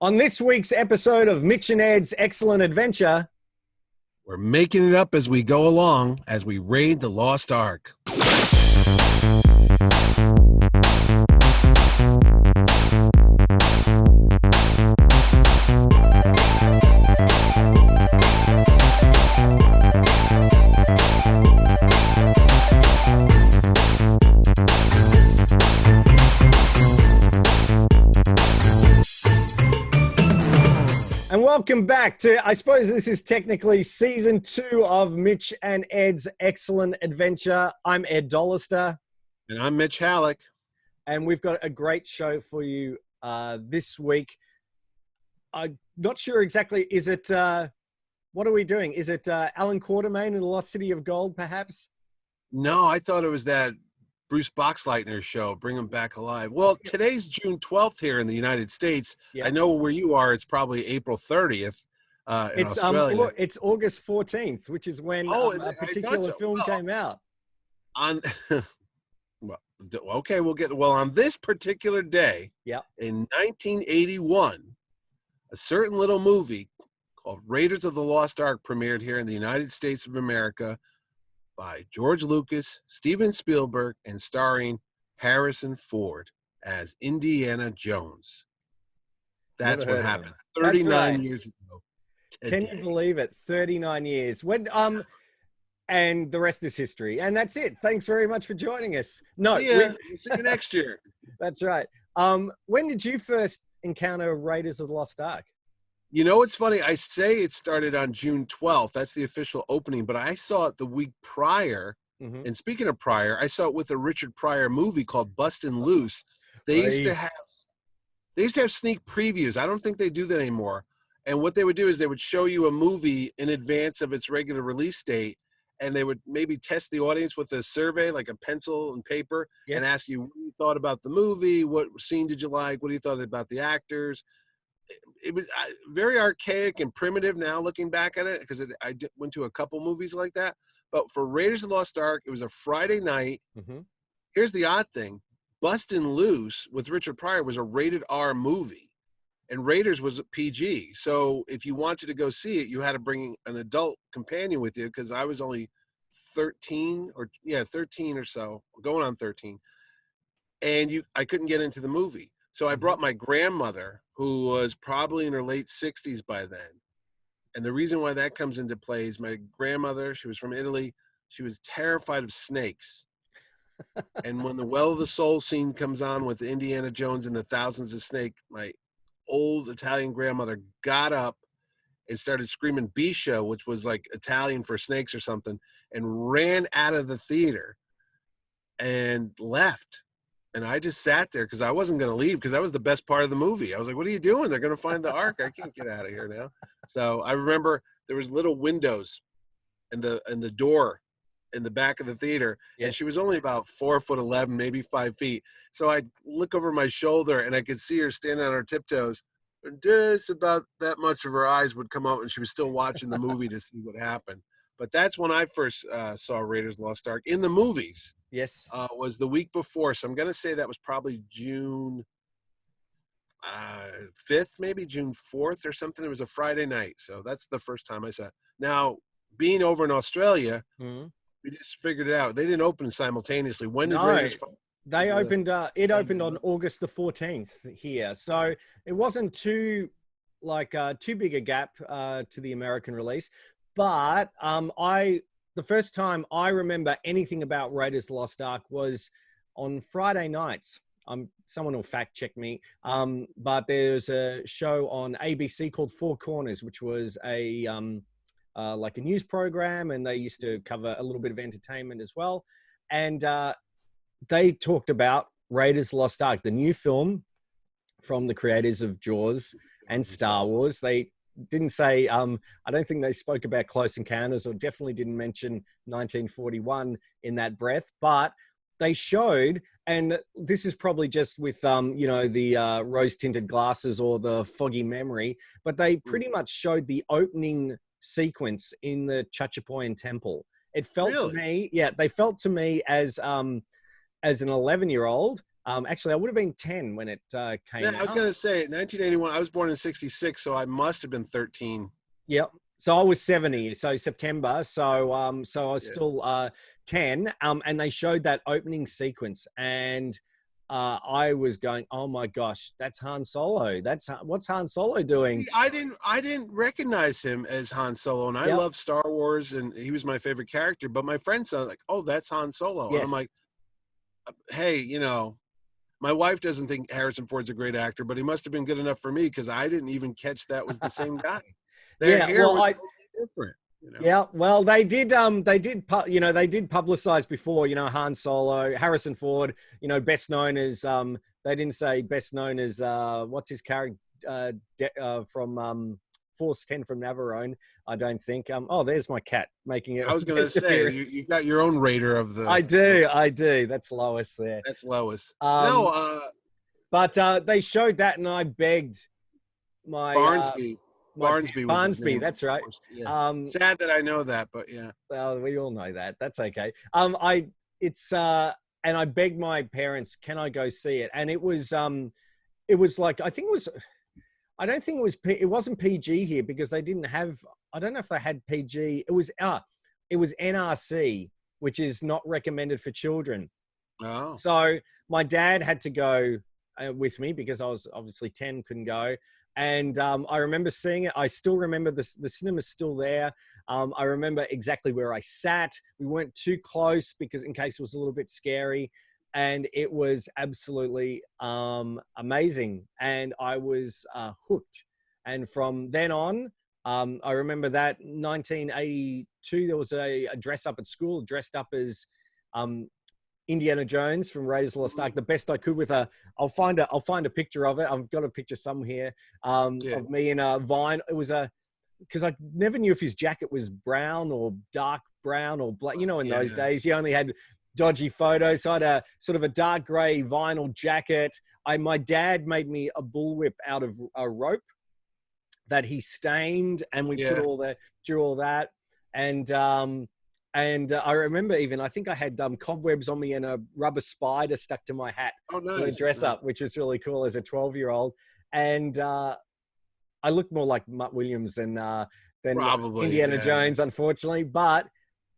On this week's episode of Mitch and Ed's Excellent Adventure, we're making it up as we go along as we raid the Lost Ark. and welcome back to, I suppose this is technically season 2 of Mitch and Ed's Excellent Adventure. I'm Ed Dollister. And I'm Mitch Halleck. And we've got a great show for you this week. I'm not sure exactly, is it, what are we doing? Is it Alan Quatermain and the Lost City of Gold, perhaps? No, I thought it was that Bruce Boxleitner show, Bring 'Em Back Alive. Well, today's June 12th here in the United States. Yeah. I know where you are. It's probably April 30th in Australia. It's August 14th, which is when a particular film came out. On, well, okay, on this particular day, in 1981, a certain little movie called Raiders of the Lost Ark premiered here in the United States of America by George Lucas, Steven Spielberg, and starring Harrison Ford as Indiana Jones. That's what happened 39 years ago today. Can you believe it? 39 years. When and the rest is history. And that's it. Thanks very much for joining us. See you next year. That's right. When did you first encounter Raiders of the Lost Ark? You know, it's funny. I say it started on June 12th. That's the official opening. But I saw it the week prior. Mm-hmm. And speaking of prior, I saw it with a Richard Pryor movie called Bustin' Loose. They used to have sneak previews. I don't think they do that anymore. And what they would do is they would show you a movie in advance of its regular release date. And they would maybe test the audience with a survey, like a pencil and paper, and ask you what you thought about the movie. What scene did you like? What do you thought about the actors? It was very archaic and primitive now looking back at it, because I went to a couple movies like that. But for Raiders of the Lost Ark, it was a Friday night. Mm-hmm. Here's the odd thing. Bustin' Loose with Richard Pryor was a rated R movie, and Raiders was PG. So if you wanted to go see it, you had to bring an adult companion with you, because I was only 13 or so, going on 13. And I couldn't get into the movie. So I brought my grandmother, who was probably in her late 60s by then. And the reason why that comes into play is my grandmother, she was from Italy. She was terrified of snakes. And when the Well of the Soul scene comes on with Indiana Jones and the thousands of snakes, my old Italian grandmother got up and started screaming Bisha, which was like Italian for snakes or something, and ran out of the theater and left. And I just sat there because I wasn't going to leave, because that was the best part of the movie. I was like, what are you doing? They're going to find the Ark. I can't get out of here now. So I remember there was little windows in the door in the back of the theater. Yes. And she was only about 4'11", maybe 5 feet. So I'd look over my shoulder and I could see her standing on her tiptoes. And just about that much of her eyes would come out, and she was still watching the movie to see what happened. But that's when I first saw Raiders of the Lost Ark in the movies. Yes. Was the week before. So I'm going to say that was probably June 5th, maybe June 4th or something. It was a Friday night. So that's the first time I saw it. Now, being over in Australia, we just figured it out. They didn't open simultaneously. When did Raiders? They opened, it opened on August the 14th here. So it wasn't too big a gap to the American release. But the first time I remember anything about Raiders of the Lost Ark was on Friday nights. Someone will fact check me. But there's a show on ABC called Four Corners, which was like a news program, and they used to cover a little bit of entertainment as well. And they talked about Raiders of the Lost Ark, the new film from the creators of Jaws and Star Wars. They didn't say, I don't think they spoke about Close Encounters, or definitely didn't mention 1941 in that breath, but they showed, and this is probably just with, the rose-tinted glasses or the foggy memory, but they pretty much showed the opening sequence in the Chachapoyan Temple. It felt to me, they felt to me as an 11-year-old, Actually, I would have been 10 when it Yeah, came I was out. going to say 1981. I was born in 66, so I must have been 13. Yep. So I was 70, so September. So I was Yeah. still 10. And they showed that opening sequence, and I was going, "Oh my gosh, that's Han Solo. What's Han Solo doing?" See, I didn't recognize him as Han Solo, and I Yep. love Star Wars, and he was my favorite character. But my friends are like, "Oh, that's Han Solo," and I'm Yes. like, "Hey, my wife doesn't think Harrison Ford's a great actor, but he must have been good enough for me because I didn't even catch that was the same guy. Their Yeah. hair Well, was I totally different. Yeah, well, they did publicize before, Han Solo, Harrison Ford, best known as they didn't say best known as what's his character from Force 10 from Navarone, I don't think. Oh, there's my cat making it I was gonna best say appearance. you got your own Raider of I the. do, I do. That's Lois there. That's Lois. No, Um, but they showed that, and I begged my Barnsby. my Barnsby was his Barnsby, name, of that's right. course. Yeah. Um, Sad that I know that, but yeah. Well, we all know that. That's okay. It's and I begged my parents, can I go see it? And it was like, I think it was, I don't think it was, it wasn't PG here because they didn't have, I don't know if they had PG. It was NRC, which is not recommended for children. Oh. So my dad had to go with me because I was obviously 10, couldn't go. And I remember seeing it. I still remember the cinema's still there. I remember exactly where I sat. We weren't too close because in case it was a little bit scary. And it was absolutely amazing. And I was hooked. And from then on, I remember that 1982, there was a dress up at school, dressed up as Indiana Jones from Raiders of the Lost Ark, the best I could with I'll find a picture of it. I've got a picture somewhere here of me in a vine. It was because I never knew if his jacket was brown or dark brown or black. In those days, you only had dodgy photos. So I had a sort of a dark gray vinyl jacket. My dad made me a bullwhip out of a rope that he stained, and we drew all that. And I remember I think I had cobwebs on me and a rubber spider stuck to my hat Oh, nice. for the dress up, which was really cool as a 12-year-old. And I looked more like Mutt Williams than Probably, Indiana Jones, unfortunately. But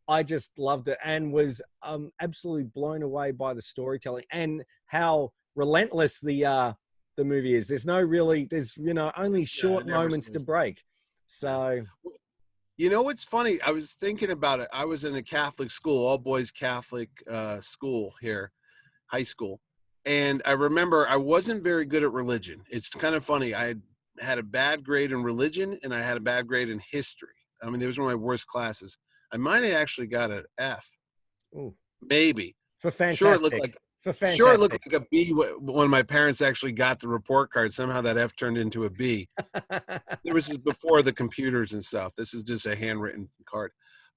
I just loved it and was absolutely blown away by the storytelling and how relentless the movie is. There's only short moments to break. So. What's funny? I was thinking about it. I was in a Catholic school, all boys Catholic school here, high school. And I remember I wasn't very good at religion. It's kind of funny. I had a bad grade in religion and I had a bad grade in history. I mean, it was one of my worst classes. I might have actually got an F. Ooh. Maybe. For fantastic. Sure, it looked like a B when my parents actually got the report card. Somehow that F turned into a B. It was before the computers and stuff. This is just a handwritten card.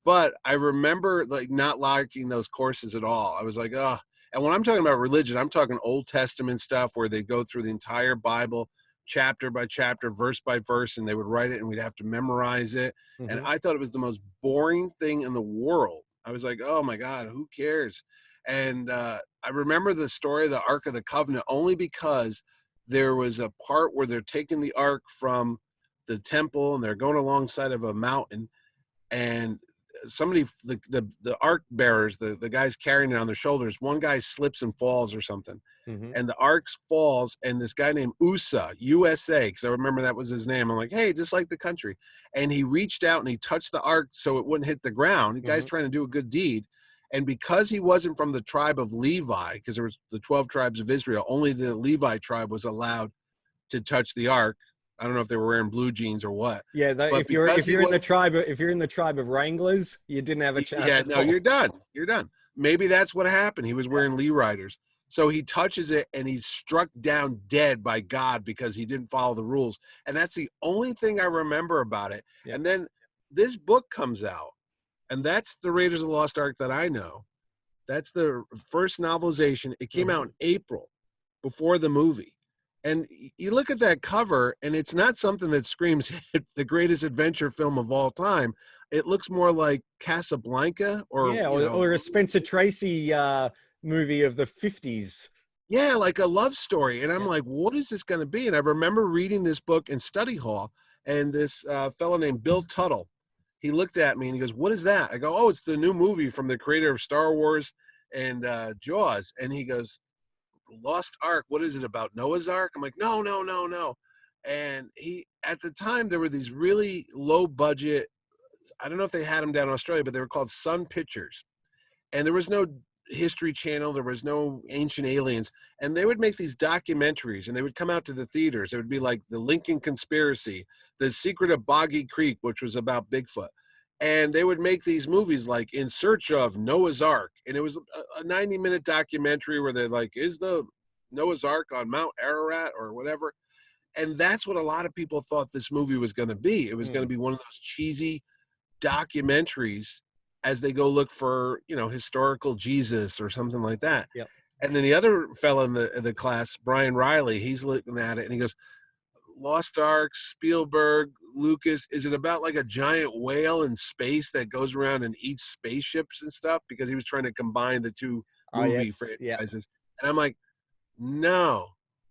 But I remember not liking those courses at all. I was like, oh. And when I'm talking about religion, I'm talking Old Testament stuff where they go through the entire Bible, chapter by chapter, verse by verse, and they would write it and we'd have to memorize it. Mm-hmm. And I thought it was the most boring thing in the world. I was like, oh my God, who cares? And I remember the story of the Ark of the Covenant only because there was a part where they're taking the Ark from the temple and they're going alongside of a mountain, and somebody, the Ark bearers, the guys carrying it on their shoulders, one guy slips and falls or something. Mm-hmm. And the Ark falls, and this guy named USA, because I remember that was his name. I'm like, hey, just like the country. And he reached out and he touched the Ark so it wouldn't hit the ground. The guy's trying to do a good deed. And because he wasn't from the tribe of Levi, because there was the 12 tribes of Israel, only the Levi tribe was allowed to touch the Ark. I don't know if they were wearing blue jeans or what. Yeah, if you're in the tribe of Wranglers, you didn't have a chance. Yeah, no, you're done. You're done. Maybe that's what happened. He was wearing Lee Riders. So he touches it and he's struck down dead by God because he didn't follow the rules. And that's the only thing I remember about it. Yeah. And then this book comes out. And that's the Raiders of the Lost Ark that I know. That's the first novelization. It came out in April before the movie. And you look at that cover, and it's not something that screams the greatest adventure film of all time. It looks more like Casablanca or a Spencer Tracy movie of the 50s. Yeah, like a love story. And I'm Yeah. like, what is this going to be? And I remember reading this book in study hall, and this fellow named Bill Tuttle, he looked at me and he goes, "What is that?" I go, "Oh, it's the new movie from the creator of Star Wars and Jaws." And he goes, "Lost Ark, what is it about? Noah's Ark?" I'm like, "No, no, no, no." And he, at the time, there were these really low budget, I don't know if they had them down in Australia, but they were called Sun Pictures. And there was no History Channel, there was no Ancient Aliens, and they would make these documentaries, and they would come out to the theaters. It would be like The Lincoln Conspiracy, The Secret of Boggy Creek, which was about Bigfoot, and they would make these movies like In Search of Noah's Ark, and it was a 90-minute documentary where they're like, is the Noah's Ark on Mount Ararat or whatever? And that's what a lot of people thought this movie was going to be. It was going to be one of those cheesy documentaries as they go look for, historical Jesus or something like that. Yep. And then the other fellow in the class, Brian Riley, he's looking at it and he goes, Lost Ark, Spielberg, Lucas, is it about like a giant whale in space that goes around and eats spaceships and stuff? Because he was trying to combine the two movie franchises. And I'm like, no,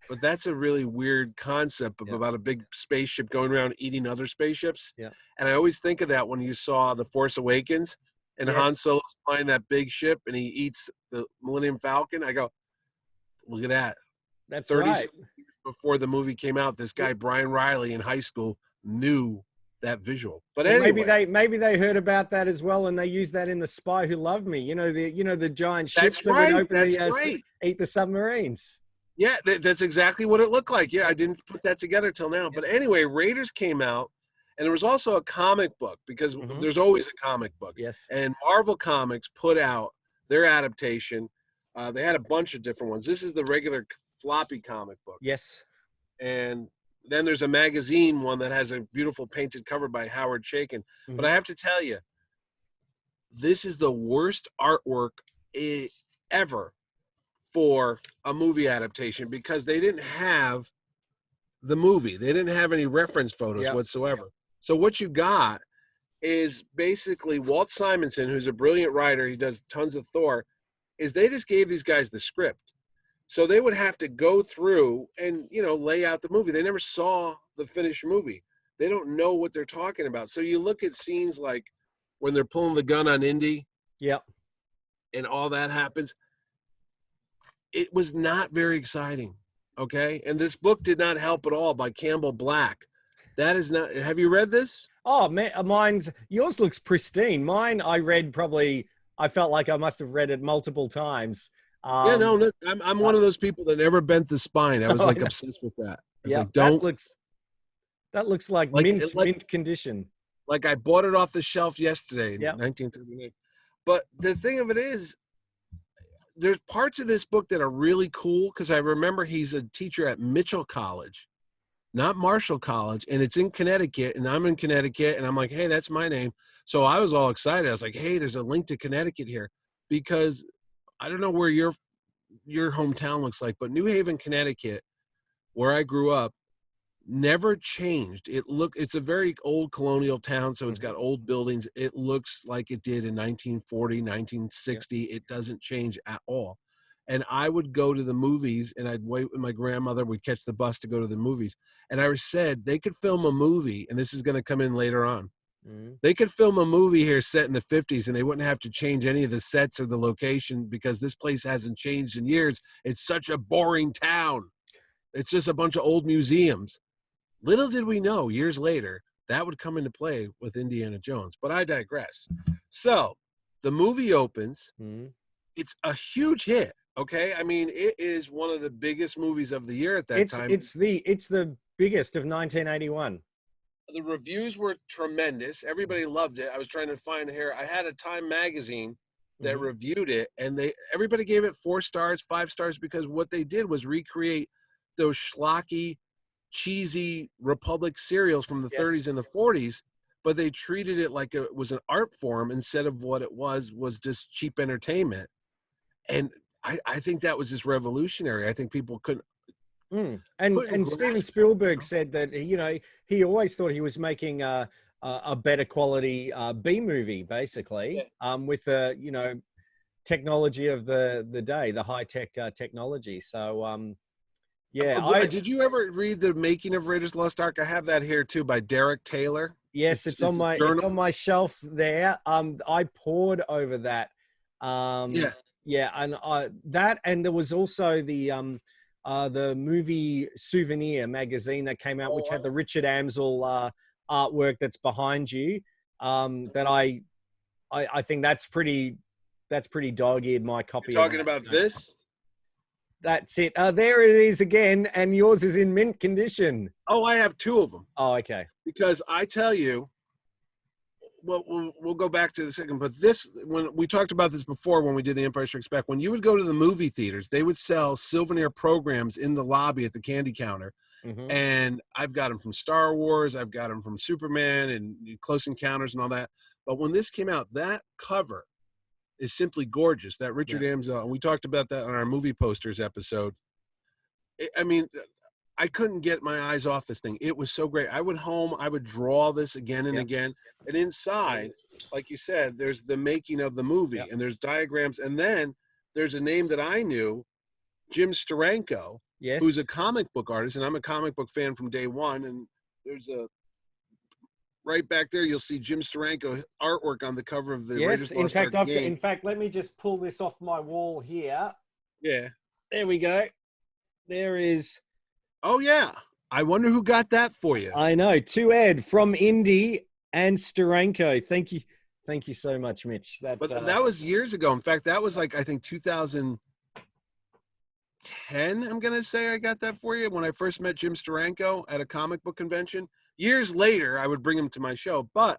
but that's a really weird concept of about a big spaceship going around eating other spaceships. Yeah. And I always think of that when you saw The Force Awakens and Han Solo's flying that big ship and he eats the Millennium Falcon. I go, look at that. That's 30 right. years before the movie came out, this guy, Brian Riley, in high school knew that visual. But well, anyway. maybe they heard about that as well, and they used that in The Spy Who Loved Me. The giant ships That's right. that would open Right. eat the submarines. Yeah, that's exactly what it looked like. Yeah, I didn't put that together till now. But anyway, Raiders came out, and there was also a comic book because there's always a comic book. Yes. And Marvel Comics put out their adaptation. They had a bunch of different ones. This is the regular floppy comic book. Yes. And then there's a magazine one that has a beautiful painted cover by Howard Chaykin. But I have to tell you, this is the worst artwork ever for a movie adaptation because they didn't have the movie. They didn't have any reference photos whatsoever. So what you got is basically Walt Simonson, who's a brilliant writer. He does tons of Thor. Is they just gave these guys the script. So they would have to go through and, lay out the movie. They never saw the finished movie. They don't know what they're talking about. So you look at scenes like when they're pulling the gun on Indy. Yep. And all that happens. It was not very exciting. Okay. And this book did not help at all by Campbell Black. That is not, have you read this? Oh, man, yours looks pristine. Mine, I read I felt like I must have read it multiple times. No, I'm one of those people that never bent the spine. I was obsessed with that. Yeah, that looks like mint condition. Like I bought it off the shelf yesterday in 1939. But the thing of it is, there's parts of this book that are really cool because I remember he's a teacher at Mitchell College, not Marshall College, and it's in Connecticut, and I'm in Connecticut, and I'm like, hey, that's my name. So I was all excited. I was like, hey, there's a link to Connecticut here because I don't know where your hometown looks like, but New Haven, Connecticut, where I grew up, never changed. It's a very old colonial town, so it's got old buildings. It looks like it did in 1940, 1960. It doesn't change at all. And I would go to the movies, and I'd wait with my grandmother. We'd catch the bus to go to the movies. And I said they could film a movie, and this is going to come in later on. They could film a movie here set in the 50s, and they wouldn't have to change any of the sets or the location because this place hasn't changed in years. It's such a boring town. It's just a bunch of old museums. Little did we know, years later, that would come into play with Indiana Jones. But I digress. So the movie opens. It's a huge hit. Okay, I mean, it is one of the biggest movies of the year at that time. It's the biggest of 1981. The reviews were tremendous. Everybody loved it. I was trying to find here. I had a Time magazine that reviewed it, and everybody gave it 4 stars, 5 stars, because what they did was recreate those schlocky, cheesy Republic serials from the 30s and the 40s, but they treated it like it was an art form instead of what it was just cheap entertainment. And I think that was just revolutionary. I think people couldn't. And Steven Spielberg said that he always thought he was making a better quality B movie, basically, with technology of the day, the high tech technology. So yeah, did you ever read The Making of Raiders Lost Ark? I have that here too by Derek Taylor. Yes, it's on my shelf there. I poured over that. Yeah, and that, and there was also the movie Souvenir magazine that came out, which had the Richard Amsel artwork that's behind you. That I think that's pretty dog-eared, my copy. You're talking about this? That's it. There it is again, and yours is in mint condition. Oh, I have 2 of them. Oh, okay. Because I tell you, well, we'll go back to the second, but this, when we talked about this before, when we did The Empire Strikes Back, when you would go to the movie theaters, they would sell souvenir programs in the lobby at the candy counter. Mm-hmm. And I've got them from Star Wars, I've got them from Superman and Close Encounters and all that. But when this came out, that cover is simply gorgeous. That Richard Amsel, and we talked about that on our movie posters episode. I mean, I couldn't get my eyes off this thing. It was so great. I would draw this again and again. And inside, like you said, there's the making of the movie and there's diagrams. And then there's a name that I knew, Jim Steranko, who's a comic book artist. And I'm a comic book fan from day one. And there's right back there, you'll see Jim Steranko artwork on the cover of the Raiders Lost Ark game. In fact, let me just pull this off my wall here. Yeah. There we go. There is. Oh, yeah. I wonder who got that for you. I know. To Ed from Indy and Steranko. Thank you. Thank you so much, Mitch. But that was years ago. In fact, that was like, I think 2010, I'm going to say I got that for you when I first met Jim Steranko at a comic book convention. Years later, I would bring him to my show. But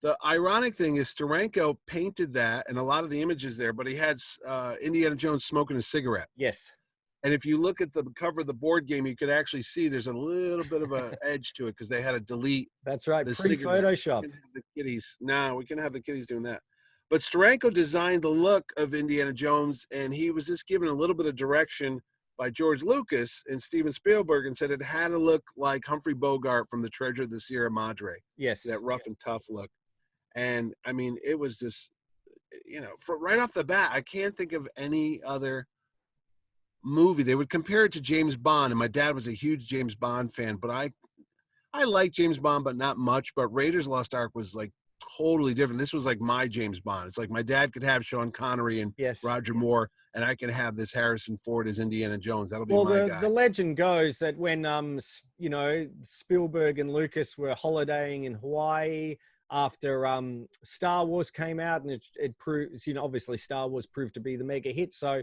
the ironic thing is Steranko painted that and a lot of the images there, but he had Indiana Jones smoking a cigarette. Yes. And if you look at the cover of the board game, you could actually see there's a little bit of an edge to it because they had to delete. That's right. Pre-Photoshop. We can have the kiddies doing that. But Steranko designed the look of Indiana Jones, and he was just given a little bit of direction by George Lucas and Steven Spielberg and said it had to look like Humphrey Bogart from The Treasure of the Sierra Madre. Yes. That rough and tough look. And, I mean, it was just, right off the bat, I can't think of any other movie. They would compare it to James Bond, and my dad was a huge James Bond fan, but I like James Bond, but not much. But Raiders Lost Ark was like totally different. This was like my James Bond. It's like my dad could have Sean Connery and Roger Moore, and I can have this Harrison Ford as Indiana Jones. That'll be my guy. The legend goes that when Spielberg and Lucas were holidaying in Hawaii after Star Wars came out, and it proves, obviously Star Wars proved to be the mega hit, so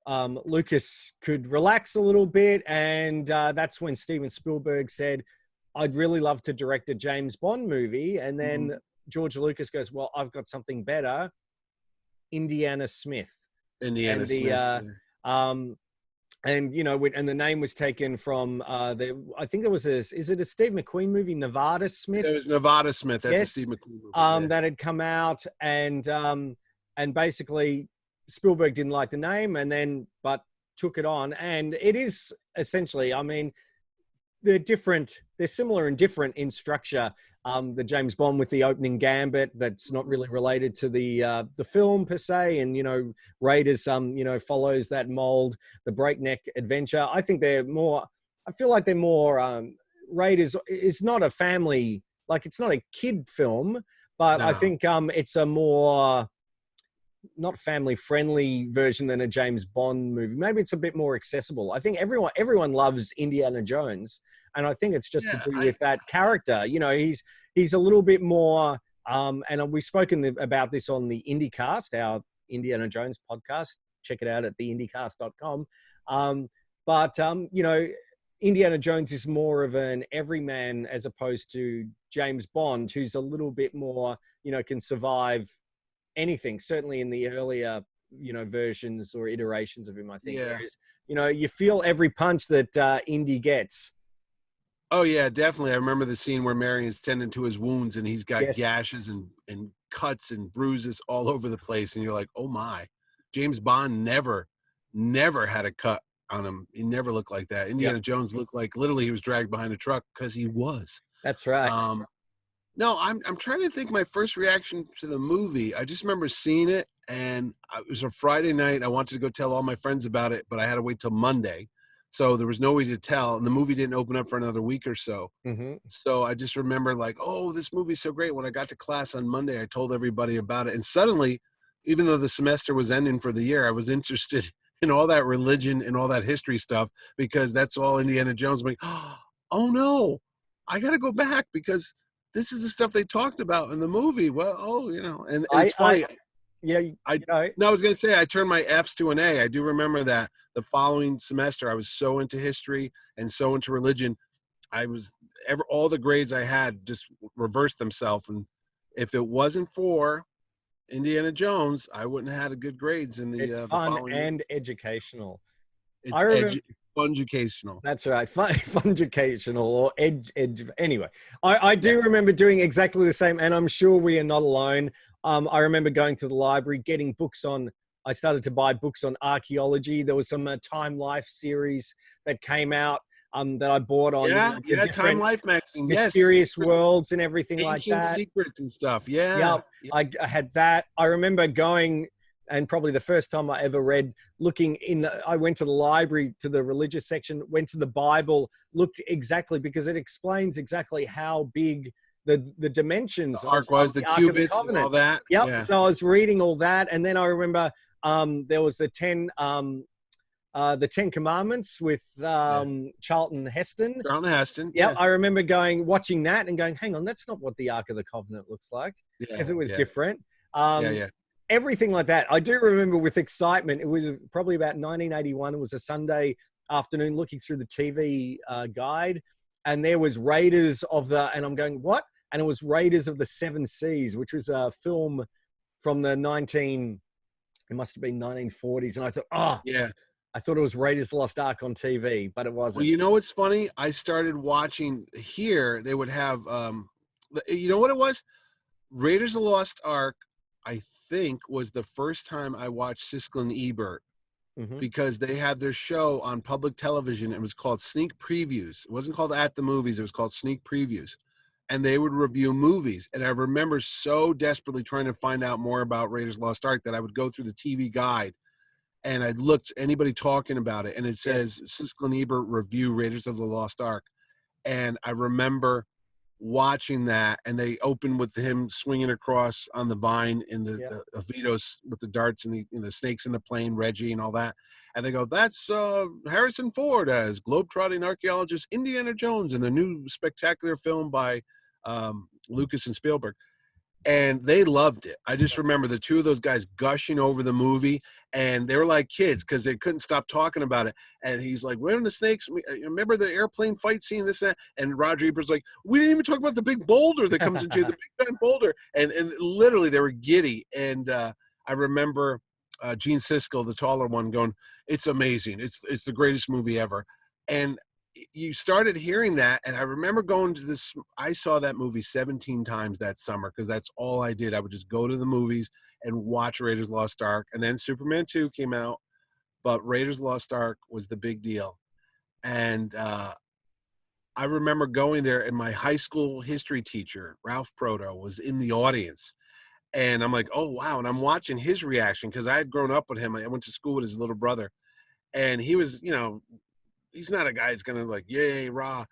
Lucas could relax a little bit, and that's when Steven Spielberg said, I'd really love to direct a James Bond movie. And then George Lucas goes, well, I've got something better, Indiana Smith. And the name was taken from I think there was is it a Steve McQueen movie, Nevada Smith? It was Nevada Smith. That's a Steve McQueen movie. That had come out, and basically Spielberg didn't like the name, but took it on, and it is essentially, I mean, they're similar and different in structure. The James Bond with the opening gambit, that's not really related to the film per se, and Raiders follows that mold. The breakneck adventure, I think I feel like they're more Raiders is not a family, like it's not a kid film, but no. I think it's a more not family friendly version than a James Bond movie. Maybe it's a bit more accessible. I think everyone loves Indiana Jones, and I think it's just to do with that character. He's a little bit more and we've spoken about this on the IndyCast, our Indiana Jones podcast. Check it out at theindycast.com. Indiana Jones is more of an everyman as opposed to James Bond, who's a little bit more, can survive anything, certainly in the earlier, versions or iterations of him, I think. Yeah. Whereas, you feel every punch that Indy gets. Oh, yeah, definitely. I remember the scene where Marion's tending to his wounds, and he's got gashes and cuts and bruises all over the place. And you're like, oh, my. James Bond never had a cut on him. He never looked like that. Indiana Jones looked like literally he was dragged behind a truck because he was. That's right. No, I'm trying to think my first reaction to the movie. I just remember seeing it, and it was a Friday night. I wanted to go tell all my friends about it, but I had to wait till Monday. So there was no way to tell, and the movie didn't open up for another week or so. Mm-hmm. So I just remember like, oh, this movie's so great. When I got to class on Monday, I told everybody about it. And suddenly, even though the semester was ending for the year, I was interested in all that religion and all that history stuff, because that's all Indiana Jones. I'm like, oh no, I got to go back because this is the stuff they talked about in the movie. Well, and it's funny. I was going to say, I turned my F's to an A. I do remember that the following semester, I was so into history and so into religion. All the grades I had just reversed themselves. And if it wasn't for Indiana Jones, I wouldn't have had good grades in It's the fun following and year. educational. It's funjucational. That's right, funjucational or edge. Anyway, I do remember doing exactly the same, and I'm sure we are not alone. I remember going to the library, getting books on. I started to buy books on archaeology. There was some Time Life series that came out that I bought on. The Time Life magazine, mysterious worlds and everything like that. Ancient secrets and stuff. Yeah. I had that. I remember going, and probably the first time I ever read, I went to the library, to the religious section, went to the Bible, looked exactly, because it explains exactly how big the dimensions the ark was, the cubits and all that. Yep. Yeah. So I was reading all that, and then I remember there was the 10 Commandments with Charlton Heston. Yep. I remember watching that and going, hang on, that's not what the Ark of the Covenant looks like, because it was different. Everything like that. I do remember with excitement. It was probably about 1981. It was a Sunday afternoon, looking through the TV guide, and there was Raiders and I'm going, what? And it was Raiders of the Seven Seas, which was a film from it must have been 1940s. And I thought, I thought it was Raiders Lost Ark on TV, but it wasn't. Well, you know what's funny? I started watching here. They would have, you know what it was? Raiders of the Lost Ark, I think, was the first time I watched Siskel and Ebert, because they had their show on public television. It was called Sneak Previews. It wasn't called At the Movies. It was called Sneak Previews. And they would review movies. And I remember so desperately trying to find out more about Raiders of the Lost Ark that I would go through the TV guide, and I looked anybody talking about it, and it says Siskel and Ebert review Raiders of the Lost Ark. And I remember watching that, and they opened with him swinging across on the vine in the Vitos with the darts and the snakes in the plane, Reggie and all that. And they go, that's Harrison Ford as globetrotting archaeologist Indiana Jones in the new spectacular film by Lucas and Spielberg. And they loved it. I just remember the two of those guys gushing over the movie, and they were like kids because they couldn't stop talking about it. And he's like, "Where are the snakes? Remember the airplane fight scene? This, that." And Roger Ebert's like, "We didn't even talk about the big boulder that comes into the big giant boulder." And literally, they were giddy. And I remember Gene Siskel, the taller one, going, "It's amazing. It's the greatest movie ever." And you started hearing that, and I remember going to this. I saw that movie 17 times that summer because that's all I did. I would just go to the movies and watch Raiders of the Lost Ark, and then Superman 2 came out, but Raiders of the Lost Ark was the big deal. And I remember going there, and my high school history teacher, Ralph Proto, was in the audience, and I'm like, oh wow! And I'm watching his reaction because I had grown up with him. I went to school with his little brother, and he was, he's not a guy that's going to like, yay, rah.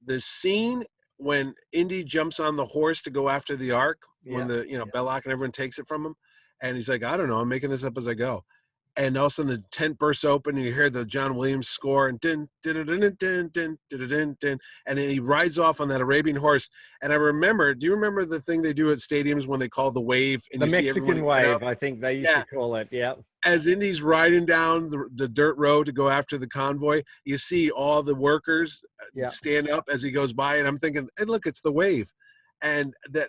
The scene when Indy jumps on the horse to go after the Ark, when Belloc and everyone takes it from him. And he's like, I don't know, I'm making this up as I go. And all of a sudden the tent bursts open and you hear the John Williams score and din, din, din, din, din, din, din, din, din, and then he rides off on that Arabian horse. And I remember, do you remember the thing they do at stadiums when they call the wave? And the Mexican wave, I think they used to call it, As Indy's riding down the dirt road to go after the convoy, you see all the workers stand up as he goes by. And I'm thinking, hey, look, it's the wave. And that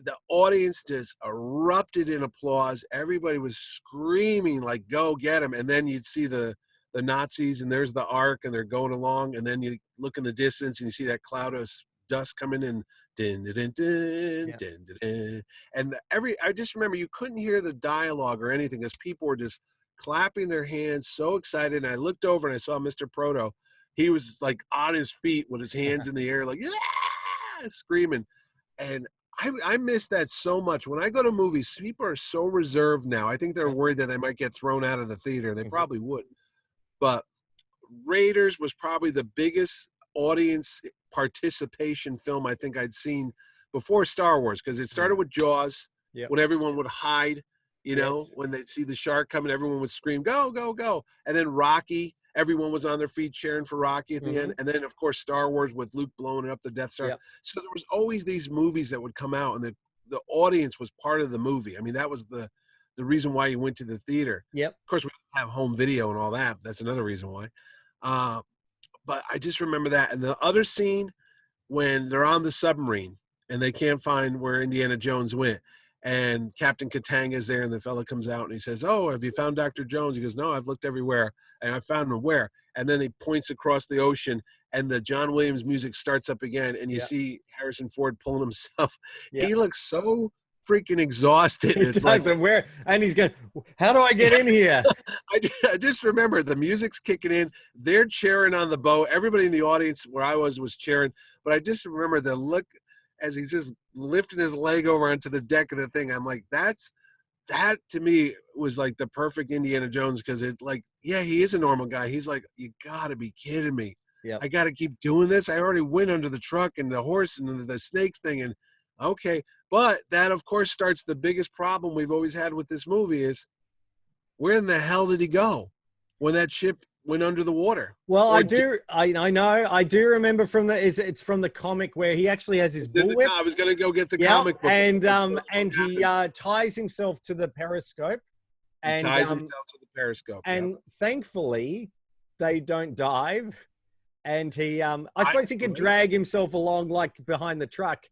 the audience just erupted in applause. Everybody was screaming like, go get him. And then you'd see the Nazis, and there's the Ark, and they're going along. And then you look in the distance and you see that cloud of dust coming in. Din, din, din, din, din, din, din. And I just remember you couldn't hear the dialogue or anything because people were just clapping their hands, so excited. And I looked over and I saw Mr. Proto. He was like on his feet with his hands in the air, like, yeah, screaming. And I miss that so much. When I go to movies, people are so reserved now. I think they're worried that they might get thrown out of the theater. They probably would. But Raiders was probably the biggest audience participation film I think I'd seen before Star Wars, because it started with Jaws, when everyone would hide, you know, when they'd see the shark coming, everyone would scream, go, go, go. And then Rocky, everyone was on their feet cheering for Rocky at the end. And then, of course, Star Wars with Luke blowing up the Death Star. So there was always these movies that would come out, and the audience was part of the movie. I mean, that was the reason why you went to the theater. Of course, we have home video and all that. That's another reason why. But I just remember that. And the other scene when they're on the submarine and they can't find where Indiana Jones went, and Captain Katanga is there, and the fella comes out and he says, oh, have you found Dr. Jones? He goes, no, I've looked everywhere, and I found him where? And then he points across the ocean, and the John Williams music starts up again, and you see Harrison Ford pulling himself. He looks so freaking exhausted. He does, and he's going, how do I get in here? I just remember the music's kicking in. They're cheering on the boat. Everybody in the audience where I was cheering. But I just remember the look as he's just lifting his leg over onto the deck of the thing. I'm like, that to me was like the perfect Indiana Jones, because it he is a normal guy. He's like, you gotta be kidding me. I gotta keep doing this. I already went under the truck and the horse and the snake thing, and okay. But that, of course, starts the biggest problem we've always had with this movie is, where in the hell did he go when that ship went under the water? Well, I know. I do remember it's from the comic where he actually has his bullwhip. I was going to go get the comic book. And he ties himself to the periscope. And And thankfully, they don't dive. And he, I suppose he could drag himself along like behind the truck.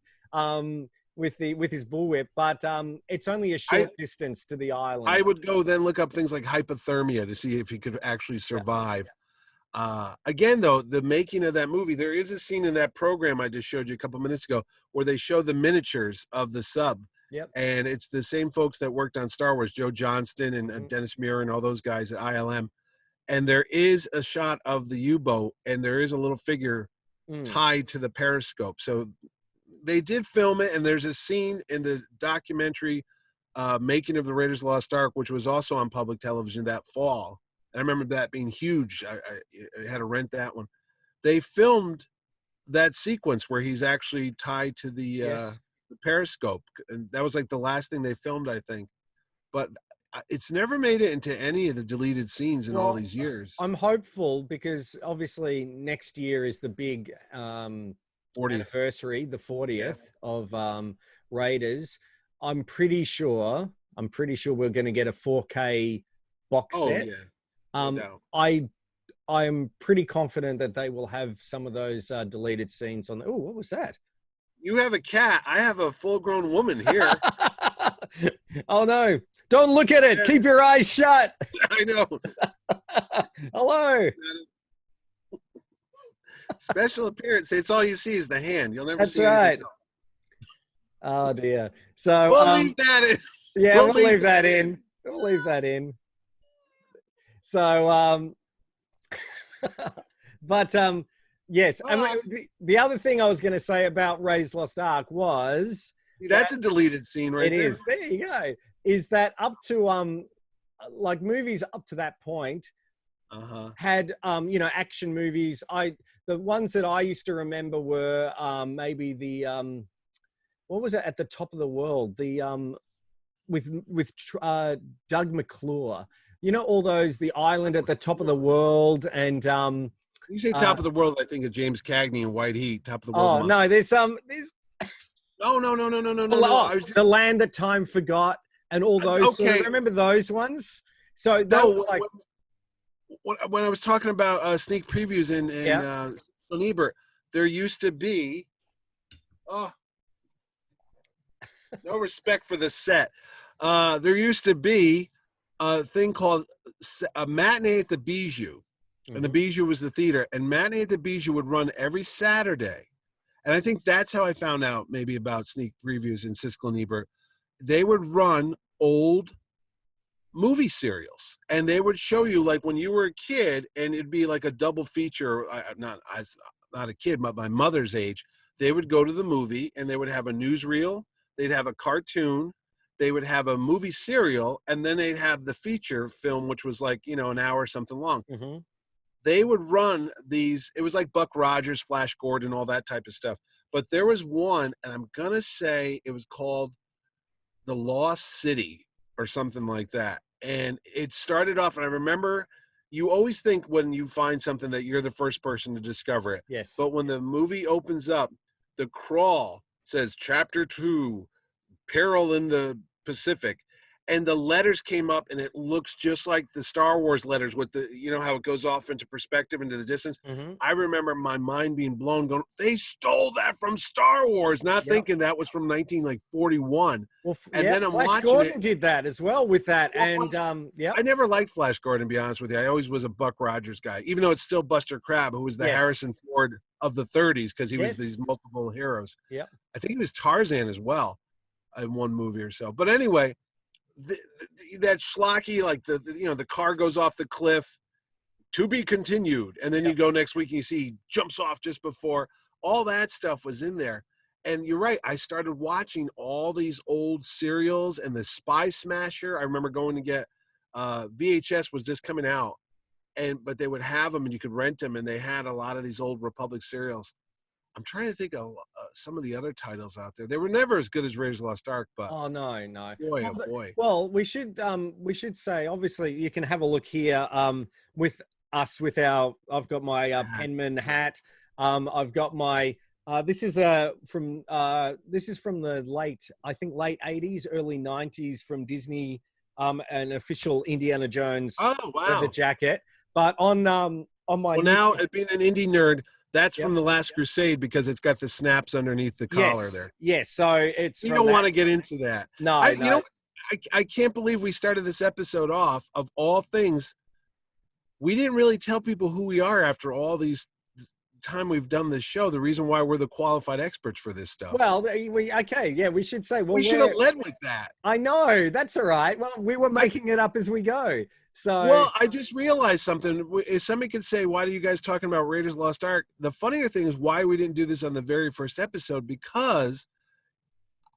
With his bullwhip, but it's only a short distance to the island. I would go then look up things like hypothermia to see if he could actually survive. Again, though, the making of that movie, there is a scene in that program I just showed you a couple minutes ago where they show the miniatures of the sub. And it's the same folks that worked on Star Wars, Joe Johnston and Dennis Muir and all those guys at ILM. And there is a shot of the U-boat, and there is a little figure tied to the periscope. So they did film it, and there's a scene in the documentary Making of the Raiders of the Lost Ark, which was also on public television that fall. And I remember that being huge. I had to rent that one. They filmed that sequence where he's actually tied to the periscope. And that was like the last thing they filmed, I think. But it's never made it into any of the deleted scenes in all these years. I'm hopeful, because obviously next year is the big 40th anniversary, the 40th of Raiders. I'm pretty sure we're going to get a 4K box set. No. I'm pretty confident that they will have some of those deleted scenes on. Oh, what was that? You have a cat. I have a full-grown woman here. Oh no! Don't look at it. Keep your eyes shut. I know. Hello. Special appearance. It's all you see is the hand. You'll never That's see right. else. Oh dear. So we'll leave that in. Yeah, we'll leave that in. We'll leave that in. So but yes, and the other thing I was going to say about Ray's Lost Ark was that's a deleted scene right there. It is. There you go. Is that up to like movies up to that point had action movies. The ones that I used to remember were maybe the what was it, At the Top of the World, the with Doug McClure. You know, all those, The Island at the Top of the World, and you say Top of the World, I think of James Cagney and White Heat. Top of the World. Oh no, there's No. The Land That Time Forgot, and all those. Okay. Remember those ones? So when I was talking about sneak previews in Ebert, there used to be no respect for the set. There used to be a thing called a Matinee at the Bijou, and the Bijou was the theater, and Matinee at the Bijou would run every Saturday. And I think that's how I found out maybe about sneak previews in Siskel and Ebert. They would run old movie serials, and they would show you like when you were a kid, and it'd be like a double feature. Not a kid, but my mother's age. They would go to the movie, and they would have a newsreel, they'd have a cartoon, they would have a movie serial, and then they'd have the feature film, which was like, you know, an hour or something long. Mm-hmm. They would run these, it was like Buck Rogers, Flash Gordon, all that type of stuff. But there was one, and I'm going to say it was called The Lost City or something like that. And it started off, and I remember, you always think when you find something that you're the first person to discover it. Yes. But when the movie opens up, the crawl says Chapter 2, Peril in the Pacific. And the letters came up, and it looks just like the Star Wars letters with the, you know, how it goes off into perspective, into the distance. Mm-hmm. I remember my mind being blown, going, they stole that from Star Wars, not thinking that was from 1941. Well, and then I'm Flash watching Gordon it. did that as well with that. Well, And I never liked Flash Gordon, to be honest with you. I always was a Buck Rogers guy, even though it's still Buster Crabbe, who was the Harrison Ford of the 30s, because he was these multiple heroes. Yeah. I think he was Tarzan as well in one movie or so. But anyway, that schlocky, like the car goes off the cliff, to be continued, and then you go next week and you see he jumps off just before. All that stuff was in there. And you're right, I started watching all these old serials and the Spy Smasher. I remember going to get VHS was just coming out, but they would have them and you could rent them, and they had a lot of these old Republic serials. I'm trying to think of some of the other titles out there. They were never as good as Raiders of the Lost Ark, but no. boy, oh boy. Well, we should say, obviously, you can have a look here with us with our. I've got my Penman hat. I've got my. This is from the late 80s, early 90s from Disney. An official Indiana Jones. Oh wow! The jacket, but on my. Well, now being an indie nerd. That's from The Last Crusade, because it's got the snaps underneath the collar there. Yes, so it's. You don't want to get into that. No, You know, I can't believe we started this episode off, of all things. We didn't really tell people who we are after all these time we've done this show. The reason why we're the qualified experts for this stuff. Well, we should say. Well, we should have led with that. I know, that's all right. Well, we were making it up as we go. So, well, I just realized something. If somebody could say, why are you guys talking about Raiders Lost Ark? The funnier thing is why we didn't do this on the very first episode, because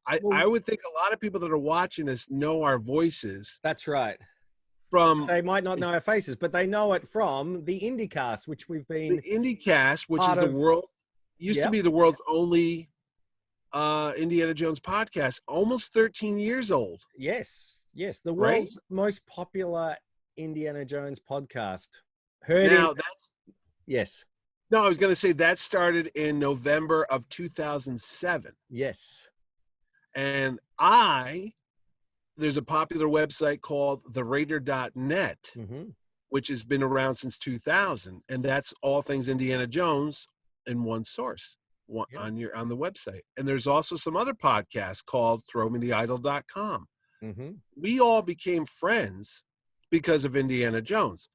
I would think a lot of people that are watching this know our voices. That's right. They might not know our faces, but they know it from the IndyCast, which we've been. The IndyCast, which is used to be the world's only Indiana Jones podcast, almost 13 years old. Yes. The world's most popular Indiana Jones podcast. Yes. No, I was going to say that started in November of 2007. Yes. And there's a popular website called theraider.net, which has been around since 2000. And that's all things Indiana Jones in one source on the website. And there's also some other podcasts called throwmetheidol.com. We all became friends because of Indiana Jones.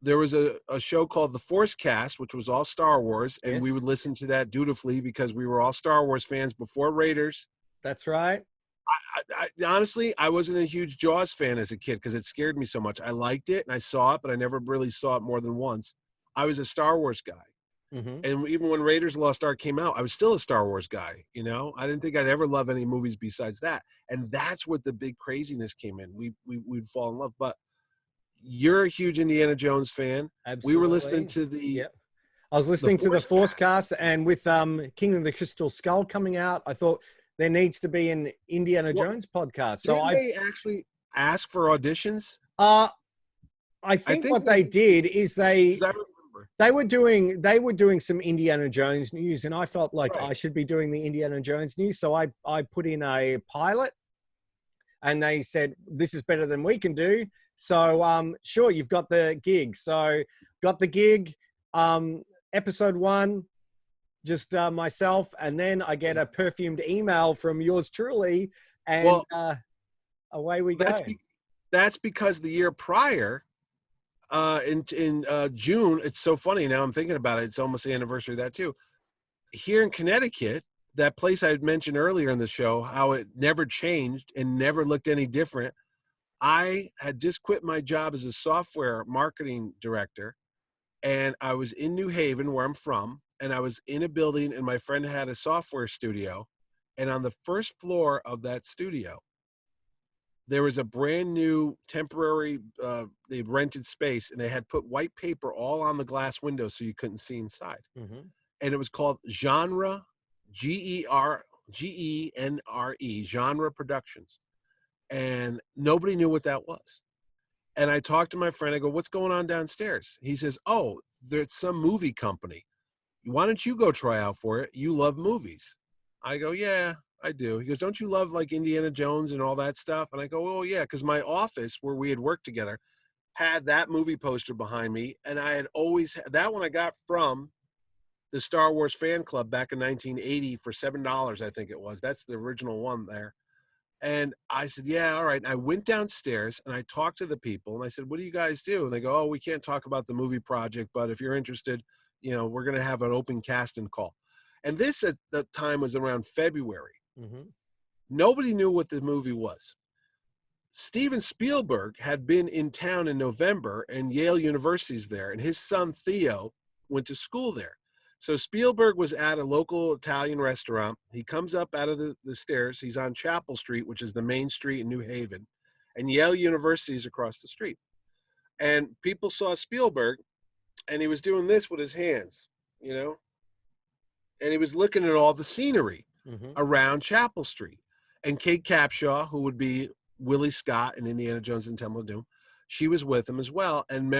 There was a show called The Force Cast, which was all Star Wars, and we would listen to that dutifully because we were all Star Wars fans before Raiders. That's right. I honestly, I wasn't a huge Jaws fan as a kid because it scared me so much. I liked it and I saw it, but I never really saw it more than once. I was a Star Wars guy. And even when Raiders Lost Ark came out, I was still a Star Wars guy. You know, I didn't think I'd ever love any movies besides that. And that's what the big craziness came in. We'd fall in love. But you're a huge Indiana Jones fan. Absolutely. We were listening to I was listening to the Force Cast, and with King of the Crystal Skull coming out, I thought there needs to be an Indiana Jones podcast. So did they actually ask for auditions? I think what they did is they were doing some Indiana Jones news, and I felt like I should be doing the Indiana Jones news. So I put in a pilot, and they said, this is better than we can do. So sure, you've got the gig. So got the gig, episode 1, just myself, and then I get a perfumed email from yours truly, and away we go. That's because the year prior, in June, it's so funny now I'm thinking about it. It's almost the anniversary of that too. Here in Connecticut, that place I had mentioned earlier in the show, how it never changed and never looked any different. I had just quit my job as a software marketing director, and I was in New Haven, where I'm from, and I was in a building, and my friend had a software studio, And on the first floor of that studio, there was a brand new temporary, they rented space, and they had put white paper all on the glass windows so you couldn't see inside. Mm-hmm. And it was called Genre, Genre, Genre Productions. And nobody knew what that was. And I talked to my friend. I go, what's going on downstairs? He says, oh, there's some movie company. Why don't you go try out for it? You love movies. I go, yeah, I do. He goes, don't you love like Indiana Jones and all that stuff? And I go, oh, yeah, because my office where we had worked together had that movie poster behind me. And I had always had that one I got from the Star Wars fan club back in 1980 for $7, I think it was. That's the original one there. And I said, yeah, all right. And I went downstairs and I talked to the people and I said, what do you guys do? And they go, oh, we can't talk about the movie project, but if you're interested, we're going to have an open casting call. And this at the time was around February. Mm-hmm. Nobody knew what the movie was. Steven Spielberg had been in town in November and Yale University's there, and his son Theo went to school there. So Spielberg was at a local Italian restaurant. He comes up out of the stairs. He's on Chapel Street, which is the main street in New Haven, and Yale University is across the street. And people saw Spielberg, and he was doing this with his hands, and he was looking at all the scenery around Chapel Street. And Kate Capshaw, who would be Willie Scott in Indiana Jones and Temple of Doom, she was with him as well. And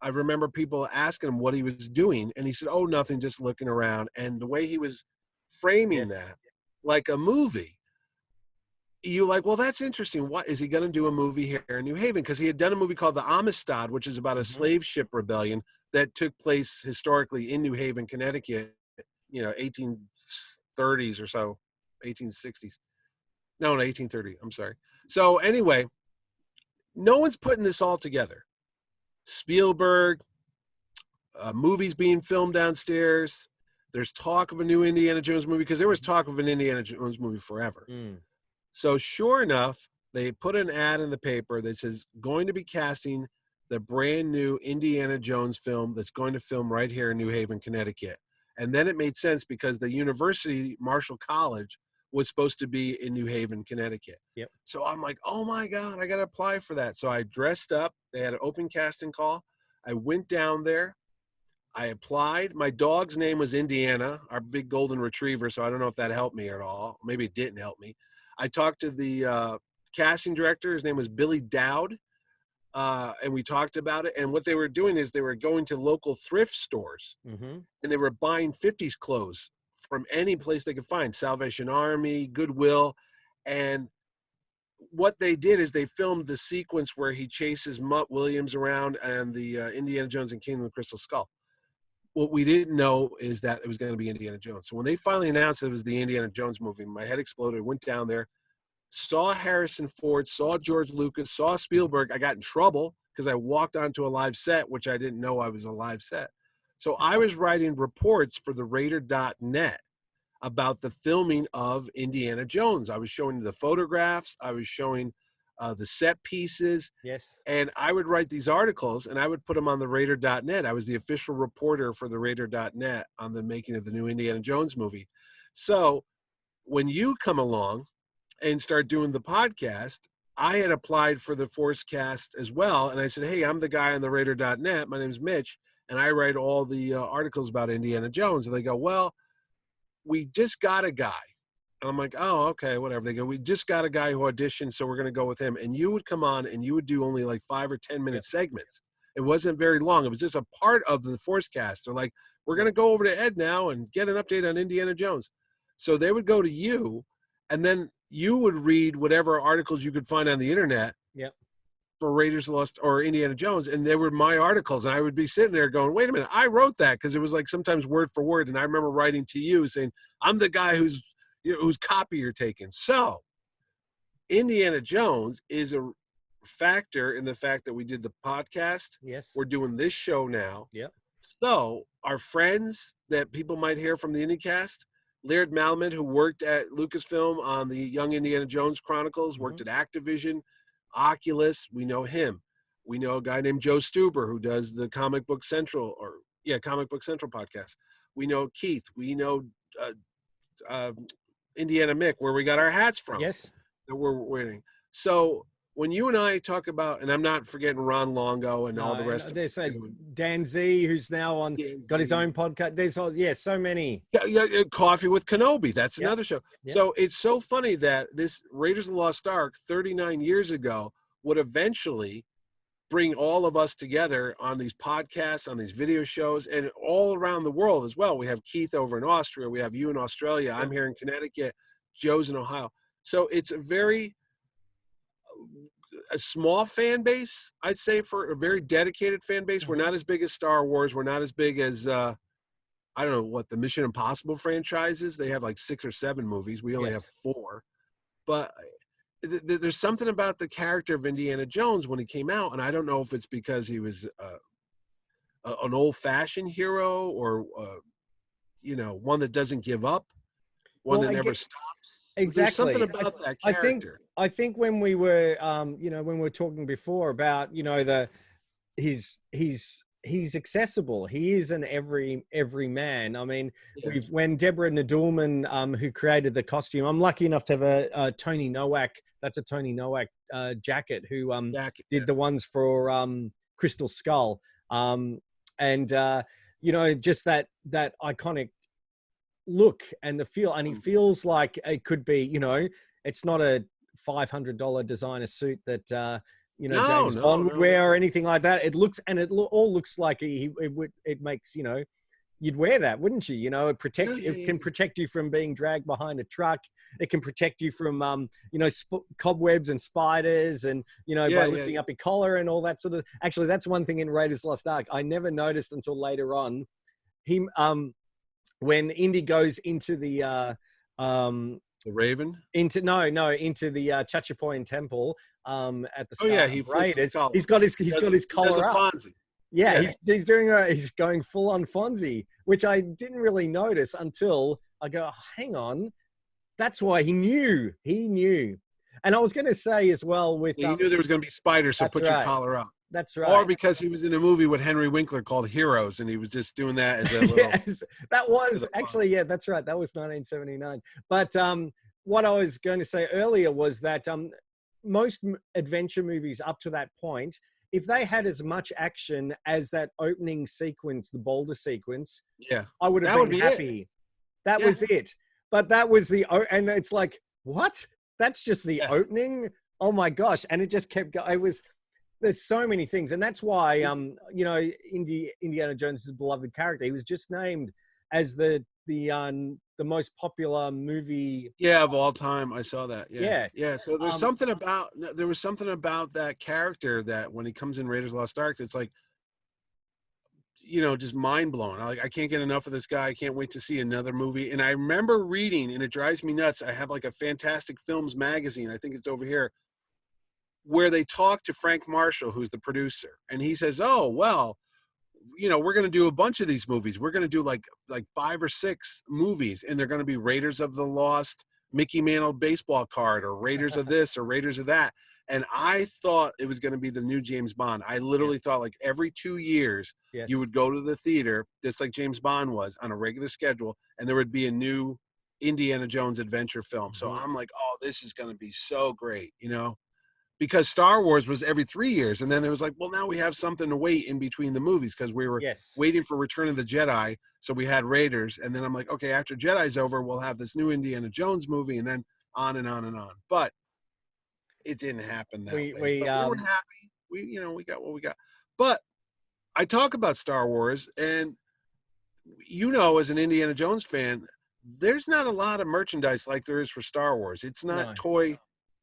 I remember people asking him what he was doing, and he said, oh, nothing, just looking around. And the way he was framing that, like a movie, you're like, well, that's interesting. What is he going to do a movie here in New Haven? Because he had done a movie called The Amistad, which is about a slave ship rebellion that took place historically in New Haven, Connecticut, 1830s or so, 1860s. No, 1830. I'm sorry. So anyway, no one's putting this all together. Spielberg, movies being filmed downstairs. There's talk of a new Indiana Jones movie because there was talk of an Indiana Jones movie forever. So sure enough, they put an ad in the paper that says going to be casting the brand new Indiana Jones film that's going to film right here in New Haven, Connecticut. And then it made sense because the university, Marshall College, was supposed to be in New Haven, Connecticut. Yep. So I'm like, oh my God, I got to apply for that. So I dressed up. They had an open casting call. I went down there. I applied. My dog's name was Indiana, our big golden retriever. So I don't know if that helped me at all. Maybe it didn't help me. I talked to the casting director. His name was Billy Dowd. And we talked about it. And what they were doing is they were going to local thrift stores and they were buying 50s clothes from any place they could find, Salvation Army, Goodwill. And what they did is they filmed the sequence where he chases Mutt Williams around and the Indiana Jones and Kingdom of the Crystal Skull. What we didn't know is that it was going to be Indiana Jones. So when they finally announced it was the Indiana Jones movie, my head exploded. I went down there, saw Harrison Ford, saw George Lucas, saw Spielberg. I got in trouble because I walked onto a live set, which I didn't know I was a live set. So I was writing reports for the Raider.net about the filming of Indiana Jones. I was showing the photographs. I was showing the set pieces. Yes. And I would write these articles and I would put them on the Raider.net. I was the official reporter for the Raider.net on the making of the new Indiana Jones movie. So when you come along and start doing the podcast, I had applied for the Force Cast as well. And I said, hey, I'm the guy on the Raider.net. My name's Mitch. And I write all the articles about Indiana Jones. And they go, well, we just got a guy. And I'm like, oh, okay, whatever. They go, we just got a guy who auditioned, so we're going to go with him. And you would come on and you would do only like 5 or 10 minute segments. It wasn't very long. It was just a part of the Force Cast. They're like, we're going to go over to Ed now and get an update on Indiana Jones. So they would go to you, and then you would read whatever articles you could find on the internet. Yep. For Raiders Lost or Indiana Jones, and they were my articles, and I would be sitting there going, wait a minute, I wrote that, because it was like sometimes word for word, and I remember writing to you saying, I'm the guy whose copy you're taking. So Indiana Jones is a factor in the fact that we did the podcast. Yes. We're doing this show now. Yep. So our friends that people might hear from the IndyCast, Laird Malamud, who worked at Lucasfilm on the Young Indiana Jones Chronicles, worked at Activision, Oculus, we know him. We know a guy named Joe Stuber who does the Comic Book Central Comic Book Central podcast. We know Keith. We know Indiana Mick, where we got our hats from. Yes. That we're wearing. So when you and I talk about, and I'm not forgetting Ron Longo and all the rest of there's them. Dan Z, who's now on, got his own podcast. There's so many. Yeah, Coffee with Kenobi. That's another show. Yep. So it's so funny that this Raiders of the Lost Ark 39 years ago would eventually bring all of us together on these podcasts, on these video shows, and all around the world as well. We have Keith over in Austria. We have you in Australia. I'm here in Connecticut. Joe's in Ohio. So it's a small fan base, I'd say, for a very dedicated fan base. We're not as big as Star Wars. We're not as big as, I don't know what the Mission Impossible franchise is. They have like 6 or 7 movies. We only have 4. But there's something about the character of Indiana Jones when he came out, and I don't know if it's because he was an old-fashioned hero or, one that doesn't give up, one that never stops. Exactly. There's something about that character. I think when we were, when we were talking before about, he's accessible. He is an every man. I mean, when Deborah Nadoolman, who created the costume, I'm lucky enough to have a Tony Nowak. That's a Tony Nowak jacket who did the ones for Crystal Skull, and just that iconic look and the feel, and he feels like it could be, it's not a $500 designer suit that James Bond would wear or anything like that. It looks, and all looks like it makes, you'd wear that, wouldn't you? It can protect you from being dragged behind a truck. It can protect you from cobwebs and spiders, and by lifting up your collar and all that sort of. Actually, that's one thing in Raiders Lost Ark I never noticed until later on. When Indy goes into the Raven, into the Chachapoyan temple at the start of Raiders, he's got his collar up. He's going full on Fonzie, which I didn't really notice until I go, hang on, that's why he knew. And I was going to say as well with he knew there was going to be spiders, so put your collar up. That's right. Or because he was in a movie with Henry Winkler called Heroes, and he was just doing that as a little. Yes, that was actually, that's right. That was 1979. But what I was going to say earlier was that most adventure movies up to that point, if they had as much action as that opening sequence, the boulder sequence, I would have been happy. That was it. But that was and it's like, what? That's just the opening? Oh my gosh. And it just kept going. There's so many things. And that's why, Indiana Jones is a beloved character. He was just named as the most popular movie of all time. I saw that. So there was something about that character that when he comes in Raiders Lost Ark, it's like, just mind blowing. I can't get enough of this guy. I can't wait to see another movie. And I remember reading, and it drives me nuts, I have like a Fantastic Films magazine, I think it's over here, where they talk to Frank Marshall, who's the producer, and he says, oh, well, we're going to do a bunch of these movies. We're going to do like 5 or 6 movies, and they're going to be Raiders of the Lost Mickey Mantle baseball card, or Raiders of this, or Raiders of that. And I thought it was going to be the new James Bond. I literally thought like every 2 years you would go to the theater, just like James Bond was, on a regular schedule, and there would be a new Indiana Jones adventure film. So I'm like, oh, this is going to be so great, because Star Wars was every 3 years. And then it was like, well, now we have something to wait in between the movies, because we were waiting for Return of the Jedi. So we had Raiders. And then I'm like, okay, after Jedi's over, we'll have this new Indiana Jones movie, and then on and on and on. But it didn't happen that way. We were happy. We got what we got. But I talk about Star Wars, and as an Indiana Jones fan, there's not a lot of merchandise like there is for Star Wars. It's not toy.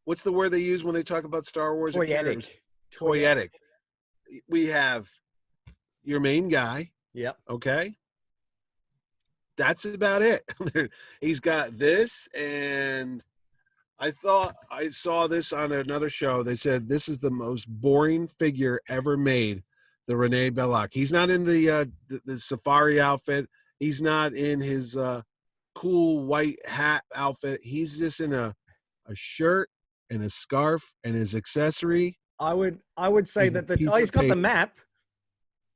What's the word they use when they talk about Star Wars? Toyetic. We have your main guy. Yep. Okay. That's about it. He's got this, and I thought I saw this on another show. They said this is the most boring figure ever made, the Rene Belloc. He's not in the safari outfit. He's not in his cool white hat outfit. He's just in a shirt and a scarf and his accessory. I would say that he's got the map.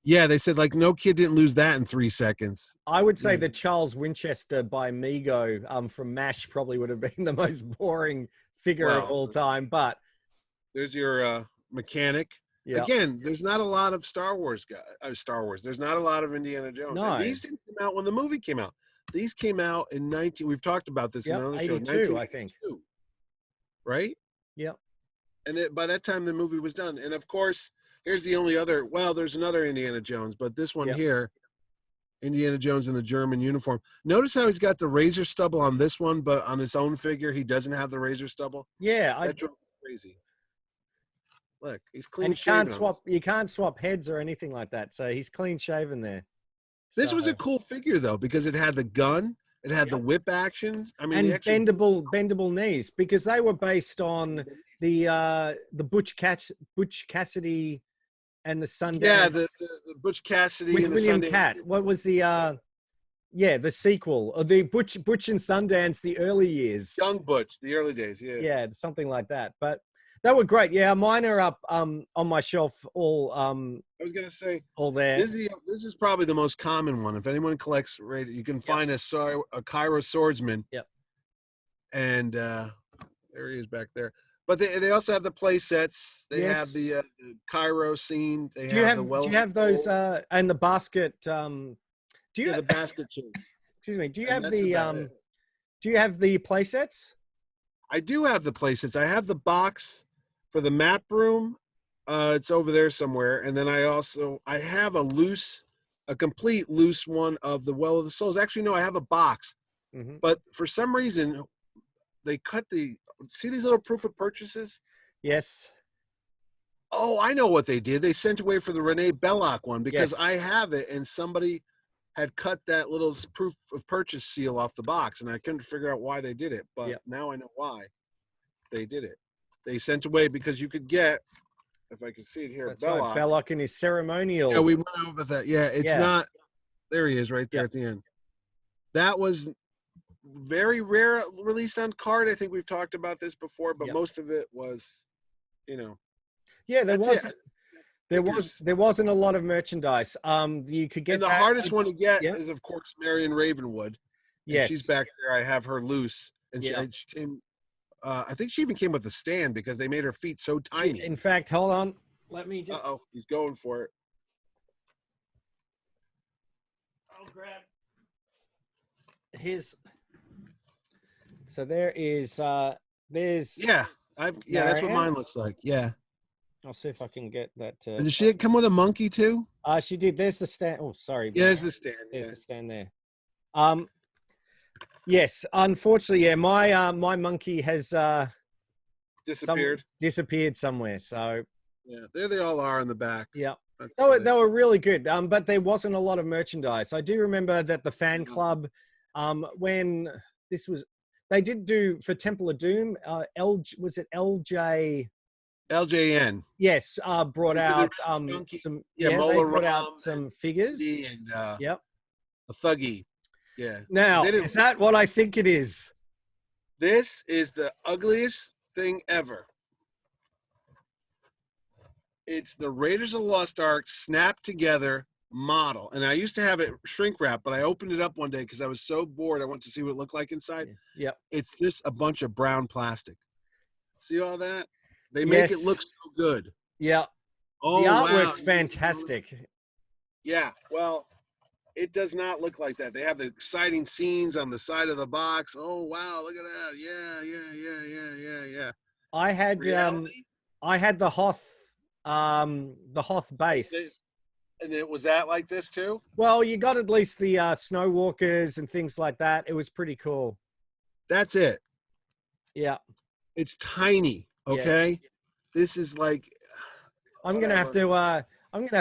Yeah, they said like no kid didn't lose that in 3 seconds. I would say the Charles Winchester by Mego from MASH probably would have been the most boring figure of all time. But there's your mechanic. Yeah. Again, there's not a lot of Star Wars. There's not a lot of Indiana Jones. No. And these didn't come out when the movie came out. These came out in 19. We've talked about this in another show. 82, I think. Right? Yep. And by that time, the movie was done. And of course, here's the only other. Well, there's another Indiana Jones, but this one here, Indiana Jones in the German uniform. Notice how he's got the razor stubble on this one, but on his own figure, he doesn't have the razor stubble. Yeah, that drove me crazy. Look, he's clean. And you can't swap heads or anything like that. So he's clean shaven there. This was a cool figure though, because it had the gun, it had the whip actions. I mean, and bendable knees, because they were based on the Butch Cassidy and the Sundance. Yeah, the Butch Cassidy with and William the Sundance. Catt. What was the the sequel, or the Butch and Sundance, the early years. Young Butch, the early days, yeah. Yeah, something like that. But they were great. Yeah, mine are up on my shelf all I was gonna say all there. This is probably the most common one. If anyone collects, you can find a Cairo swordsman. Yep. And there he is back there. But they also have the play sets. They have the Cairo scene. Do you have those and the basket? Do you the basket chase? Excuse me. Do you have the Do you have the play sets? I do have the play sets. I have the box for the map room. It's over there somewhere. And then I have a complete loose one of the Well of the Souls. Actually, no, I have a box. Mm-hmm. But for some reason, they cut see these little proof of purchases? Yes. Oh, I know what they did. They sent away for the Renee Belloc one because I have it and somebody had cut that little proof of purchase seal off the box, and I couldn't figure out why they did it. But now I know why they did it. They sent away because you could get, if I can see it here, Belloc. Right. Belloc in his ceremonial. Yeah, we went over that. Yeah, it's not. There he is right there at the end. That was very rare released on card. I think we've talked about this before, but most of it was, Yeah, there wasn't a lot of merchandise. You could get. And the hardest one to get is, of course, Marion Ravenwood. Yes, she's back there. I have her loose, and she came. I think she even came with a stand because they made her feet so tiny. In fact, hold on. Let me just. He's going for it. I'll grab his. So there is. There's. That's what mine looks like. Yeah. I'll see if I can get that. And did she come with a monkey too? She did. There's the stand. Oh, sorry. Yeah, there's the stand. There's the stand there. Yes, unfortunately, my monkey has disappeared somewhere. So there they all are in the back. Yeah, they were really good. But there wasn't a lot of merchandise. I do remember that the fan club, when this was, they did do for Temple of Doom. Was it LJ? LJN. Yes, brought out some. They brought out some figures. And a Thuggy. Yeah. Now, is that what I think it is? This is the ugliest thing ever. It's the Raiders of the Lost Ark snapped together model. And I used to have it shrink wrap, but I opened it up one day because I was so bored. I wanted to see what it looked like inside. Yeah. It's just a bunch of brown plastic. See all that? They make it look so good. Yeah. Oh, the artwork's fantastic. Yeah. Well, it does not look like that. They have the exciting scenes on the side of the box. Oh, wow. Look at that. Yeah. I had the Hoth base. And it was that like this too? Well, you got at least the snow walkers and things like that. It was pretty cool. That's it. Yeah. It's tiny. Okay. Yeah. This is like. I'm gonna have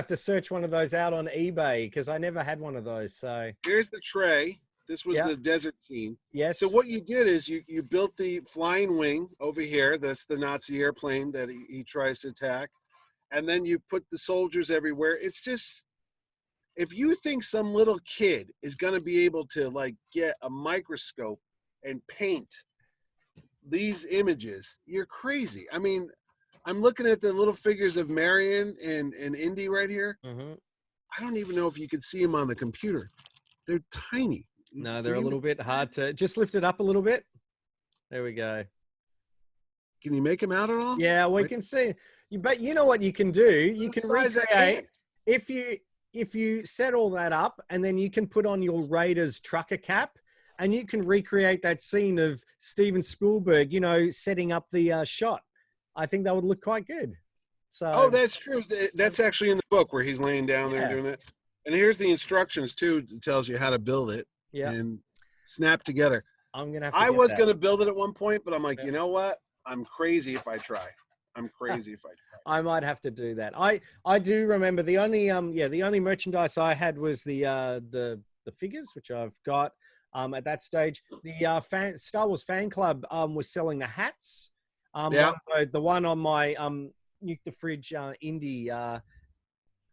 to search one of those out on eBay because I never had one of those. So here's the tray. This was the desert scene. Yes. So what you did is you built the flying wing over here. That's the Nazi airplane that he tries to attack. And then you put the soldiers everywhere. It's just, if you think some little kid is going to be able to like get a microscope and paint these images, you're crazy. I mean, I'm looking at the little figures of Marion and Indy right here. Mm-hmm. I don't even know if you could see them on the computer. They're tiny. No, they're a little bit hard to just lift it up a little bit. There we go. Can you make them out at all? Yeah, we can see. But you know what you can do? You can recreate if you set all that up, and then you can put on your Raiders trucker cap, and you can recreate that scene of Steven Spielberg, setting up the shot. I think that would look quite good. So. That's true. That's actually in the book where he's laying down there doing that. And here's the instructions too. It tells you how to build it and snap together. I'm gonna have to I was gonna build it at one point, but I'm like, you know what? I'm crazy if I try. I might have to do that. I do remember the only merchandise I had was the figures, which I've got at that stage. The Star Wars fan club was selling the hats. The one on my Nuke the Fridge Indy.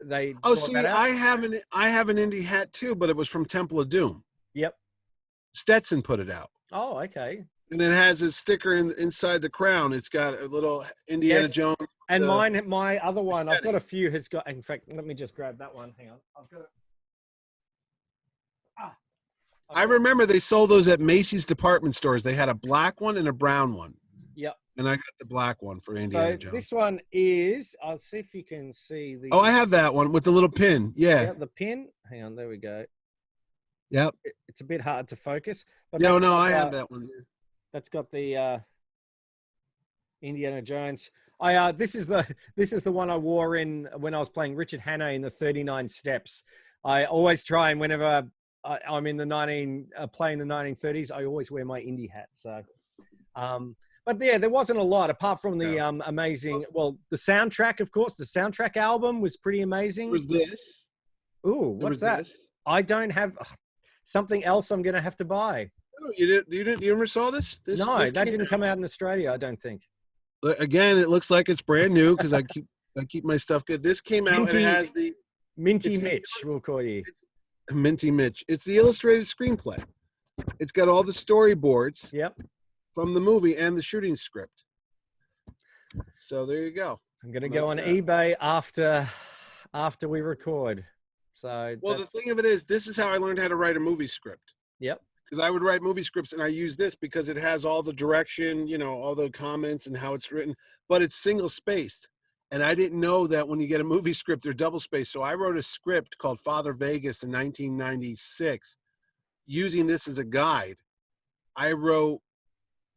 They I have an Indy hat too, but it was from Temple of Doom. Yep. Stetson put it out. Oh, okay. And it has a sticker inside the crown. It's got a little Indiana Jones. And my other one, I've got a few, has got, in fact, let me just grab that one. Hang on. I've got it. I remember they sold those at Macy's department stores. They had a black one and a brown one. Yep. And I got the black one for Indiana Jones. This one is, I'll see if you can see the. Oh, I have that one with the little pin. Yeah. The pin. Hang on, there we go. Yep. It's a bit hard to focus. But I have that one. That's got the Indiana Jones. This is the one I wore when I was playing Richard Hanna in the 39 Steps. I always try, and whenever I'm in playing the 1930s, I always wear my Indy hat. So, but yeah, there wasn't a lot apart from the amazing. Well, the soundtrack, of course, the soundtrack album was pretty amazing. Was this? Ooh, what's that? This? I don't have something else. I'm gonna have to buy. Oh, you didn't? You ever saw this? No, that didn't come out in Australia. I don't think. Again, it looks like it's brand new because I keep my stuff good. This came out and it has the Minty Mitch. We'll call you Minty Mitch. It's the illustrated screenplay. It's got all the storyboards. Yep. From the movie and the shooting script. So there you go. I'm gonna go on eBay after we record. So the thing of it is, this is how I learned how to write a movie script. Yep. Because I would write movie scripts and I use this because it has all the direction, all the comments and how it's written, but it's single spaced. And I didn't know that when you get a movie script, they're double spaced. So I wrote a script called Father Vegas in 1996 using this as a guide. I wrote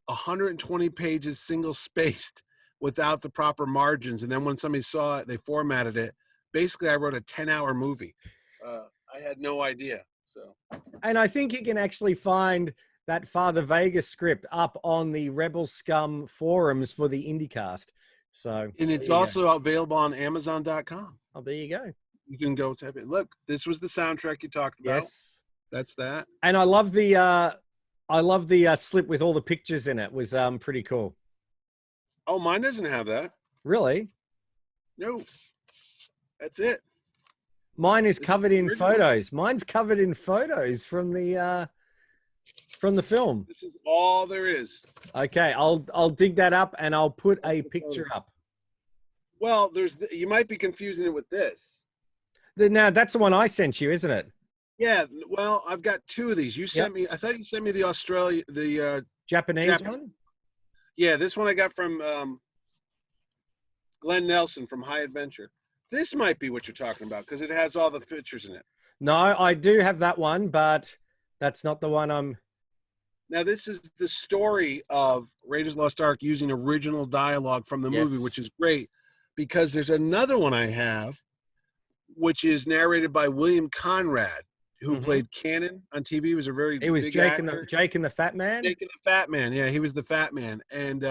120 pages single spaced without the proper margins. And then when somebody saw it, they formatted it. Basically, I wrote a 10-hour movie. I had no idea. And I think you can actually find that Father Vegas script up on the Rebel Scum forums for the IndyCast. So, and it's also available on Amazon.com. Oh, there you go. You can go type it. Look, this was the soundtrack you talked about. Yes, that's that. And I love the slip with all the pictures in it. It was pretty cool. Oh, mine doesn't have that. Really? No. That's it. Mine is covered in photos. Mine's covered in photos from the film. This is all there is. Okay, I'll dig that up and I'll put a picture up. Well, you might be confusing it with this. Now that's the one I sent you, isn't it? Yeah. Well, I've got two of these. You sent me. I thought you sent me the Japanese one. Yeah, this one I got from Glenn Nelson from High Adventure. This might be what you're talking about because it has all the pictures in it. No, I do have that one, but that's not the one I'm. Now, this is the story of Raiders Lost Ark using original dialogue from the movie, which is great because there's another one I have, which is narrated by William Conrad, who played Cannon on TV. He was a very It was big Jake actor. Jake and the Fat Man? Jake and the Fat Man. Yeah, he was the Fat Man. And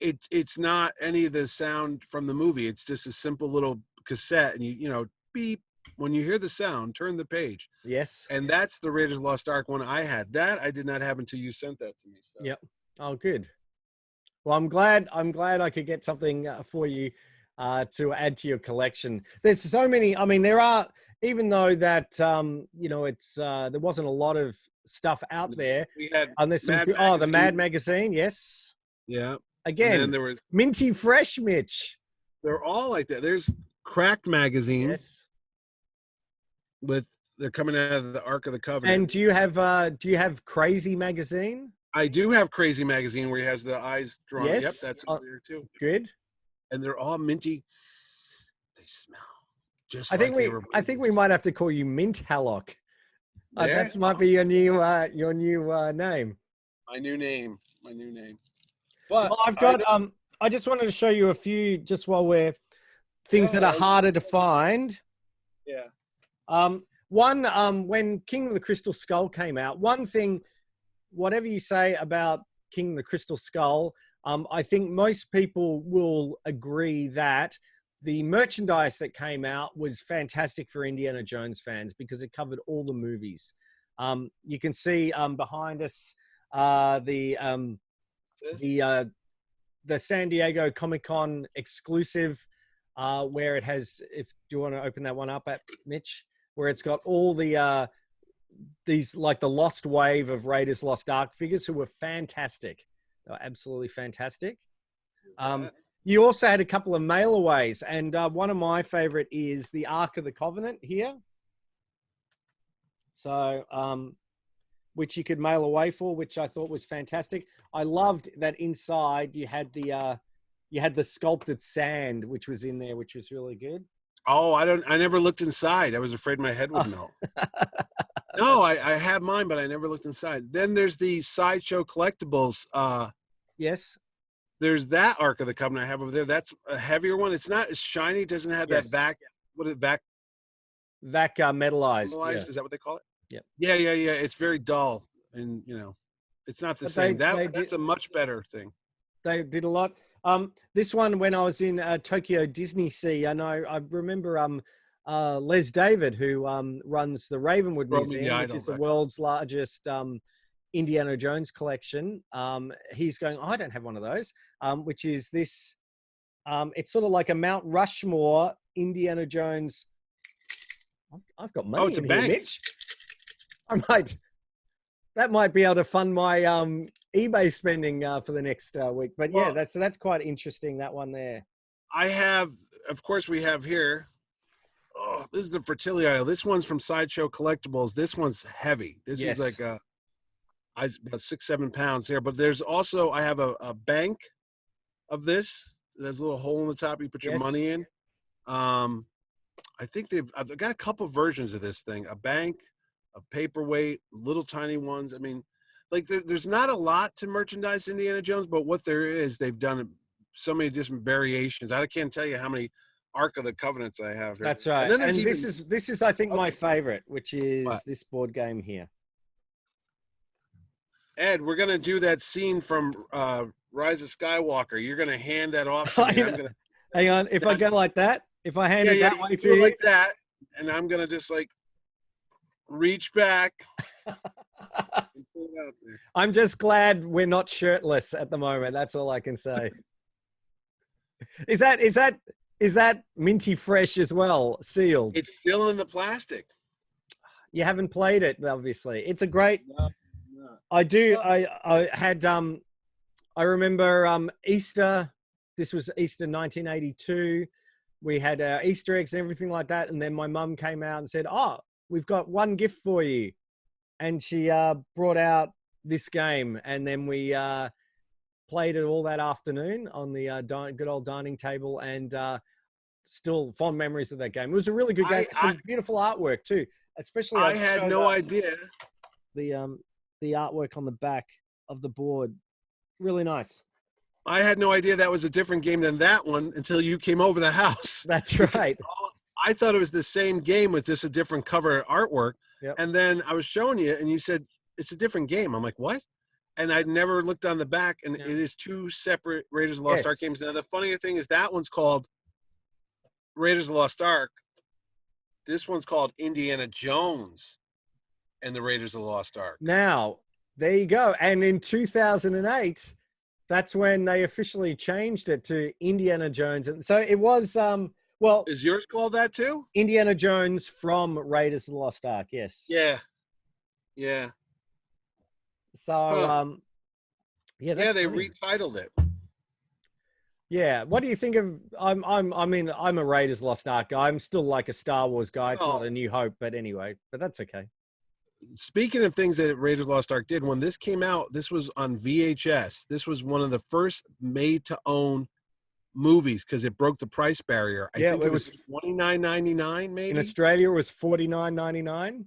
it's not any of the sound from the movie. It's just a simple little cassette. And, you know, beep. When you hear the sound, turn the page. Yes. And that's the Raiders Lost Ark one I had. That I did not have until you sent that to me. So. Yep. Oh, good. Well, I'm glad I could get something for you to add to your collection. There's so many. I mean, there are, even though that, you know, it's there wasn't a lot of stuff out there. We had there's some, the Mad Magazine. Yes. Yeah. Again, and then there was Minty Fresh, Mitch. They're all like that. There's Cracked Magazine. Yes. with they're coming out of the Ark of the Covenant. And do you have Crazy magazine? I do have Crazy magazine where he has the eyes drawn. Yes. Yep, that's over there too. Good. And they're all minty. They smell just I think like they were. I think we might have to call you Mint Hallock. Yeah? That might be your new name. My new name. My new name. But Well, I've got I just wanted to show you a few just while we're things that are harder to find. Yeah. One, when King of the Crystal Skull came out, one thing, whatever you say about King of the Crystal Skull, I think most people will agree that the merchandise that came out was fantastic for Indiana Jones fans because it covered all the movies. You can see behind us the San Diego Comic-Con exclusive, where it has, if do you want to open that one up, Mitch, where it's got all the these like the Lost Wave of Raiders Lost Ark figures who were fantastic. They were absolutely fantastic. You also had a couple of mail-aways, and one of my favorite is the Ark of the Covenant here. So, which you could mail away for, which I thought was fantastic. I loved that inside you had the sculpted sand, which was in there, which was really good. Oh, I never looked inside. I was afraid my head would melt. No, I have mine, but I never looked inside. Then there's the Sideshow collectibles. Yes. There's that Ark of the Covenant I have over there. That's a heavier one. It's not as shiny. It doesn't have that vac metallized. Yeah. Is that what they call it? Yeah. Yeah. It's very dull, and it's not the same. That's a much better thing. They did a lot. This one, when I was in Tokyo Disney Sea, I remember Les David, who runs the Ravenwood Museum, which is the world's largest Indiana Jones collection. He's going, I don't have one of those, which is this. It's sort of like a Mount Rushmore Indiana Jones. I've got money in here, Mitch. That might be able to fund my eBay spending for the next week. But yeah, that's quite interesting, that one there. I have, of course, we have here. Oh, this is the fertility idol. This one's from Sideshow Collectibles. This one's heavy. This is like about 6-7 pounds here. But there's also, I have a bank of this. There's a little hole in the top you put your money in. I think I've got a couple versions of this thing. A bank, a paperweight, little tiny ones. I mean, like there's not a lot to merchandise Indiana Jones, but what there is, they've done so many different variations. I can't tell you how many Ark of the Covenants I have here. That's right. And this is I think my favorite, which is this board game here. Ed, we're gonna do that scene from Rise of Skywalker. You're gonna hand that off to me. Hang on. If I go like that, if I hand it that way to you, like that, and I'm gonna just like reach back. And pull it out there. I'm just glad we're not shirtless at the moment. That's all I can say. Is that minty fresh as well, sealed? It's still in the plastic. You haven't played it, obviously. It's a great. No. I do. I had. I remember Easter. This was Easter 1982. We had Easter eggs and everything like that, and then my mum came out and said, "Oh, we've got one gift for you," and she brought out this game, and then we played it all that afternoon on the good old dining table, and still fond memories of that game. It was a really good game. Some beautiful artwork too, especially. I had no idea. The artwork on the back of the board, really nice. I had no idea that was a different game than that one until you came over the house. That's right. I thought it was the same game with just a different cover artwork. Yep. And then I was showing you, and you said, it's a different game. I'm like, what? And I'd never looked on the back, and it is two separate Raiders of the Lost Ark games. Now, the funnier thing is that one's called Raiders of the Lost Ark. This one's called Indiana Jones and the Raiders of the Lost Ark. Now, there you go. And in 2008, that's when they officially changed it to Indiana Jones. And so it was, is yours called that too? Indiana Jones from Raiders of the Lost Ark, yes. Yeah. So, they retitled it. Yeah. What do you think of? I mean, I'm a Raiders Lost Ark guy. I'm still like a Star Wars guy. It's not Well, a New Hope, but anyway. But that's okay. speaking of things that Raiders Lost Ark did, when this came out, this was on VHS. This was one of the first made-to-own movies because it broke the price barrier. I Yeah, think it it was was $29.99, in maybe. Australia. It was $49.99.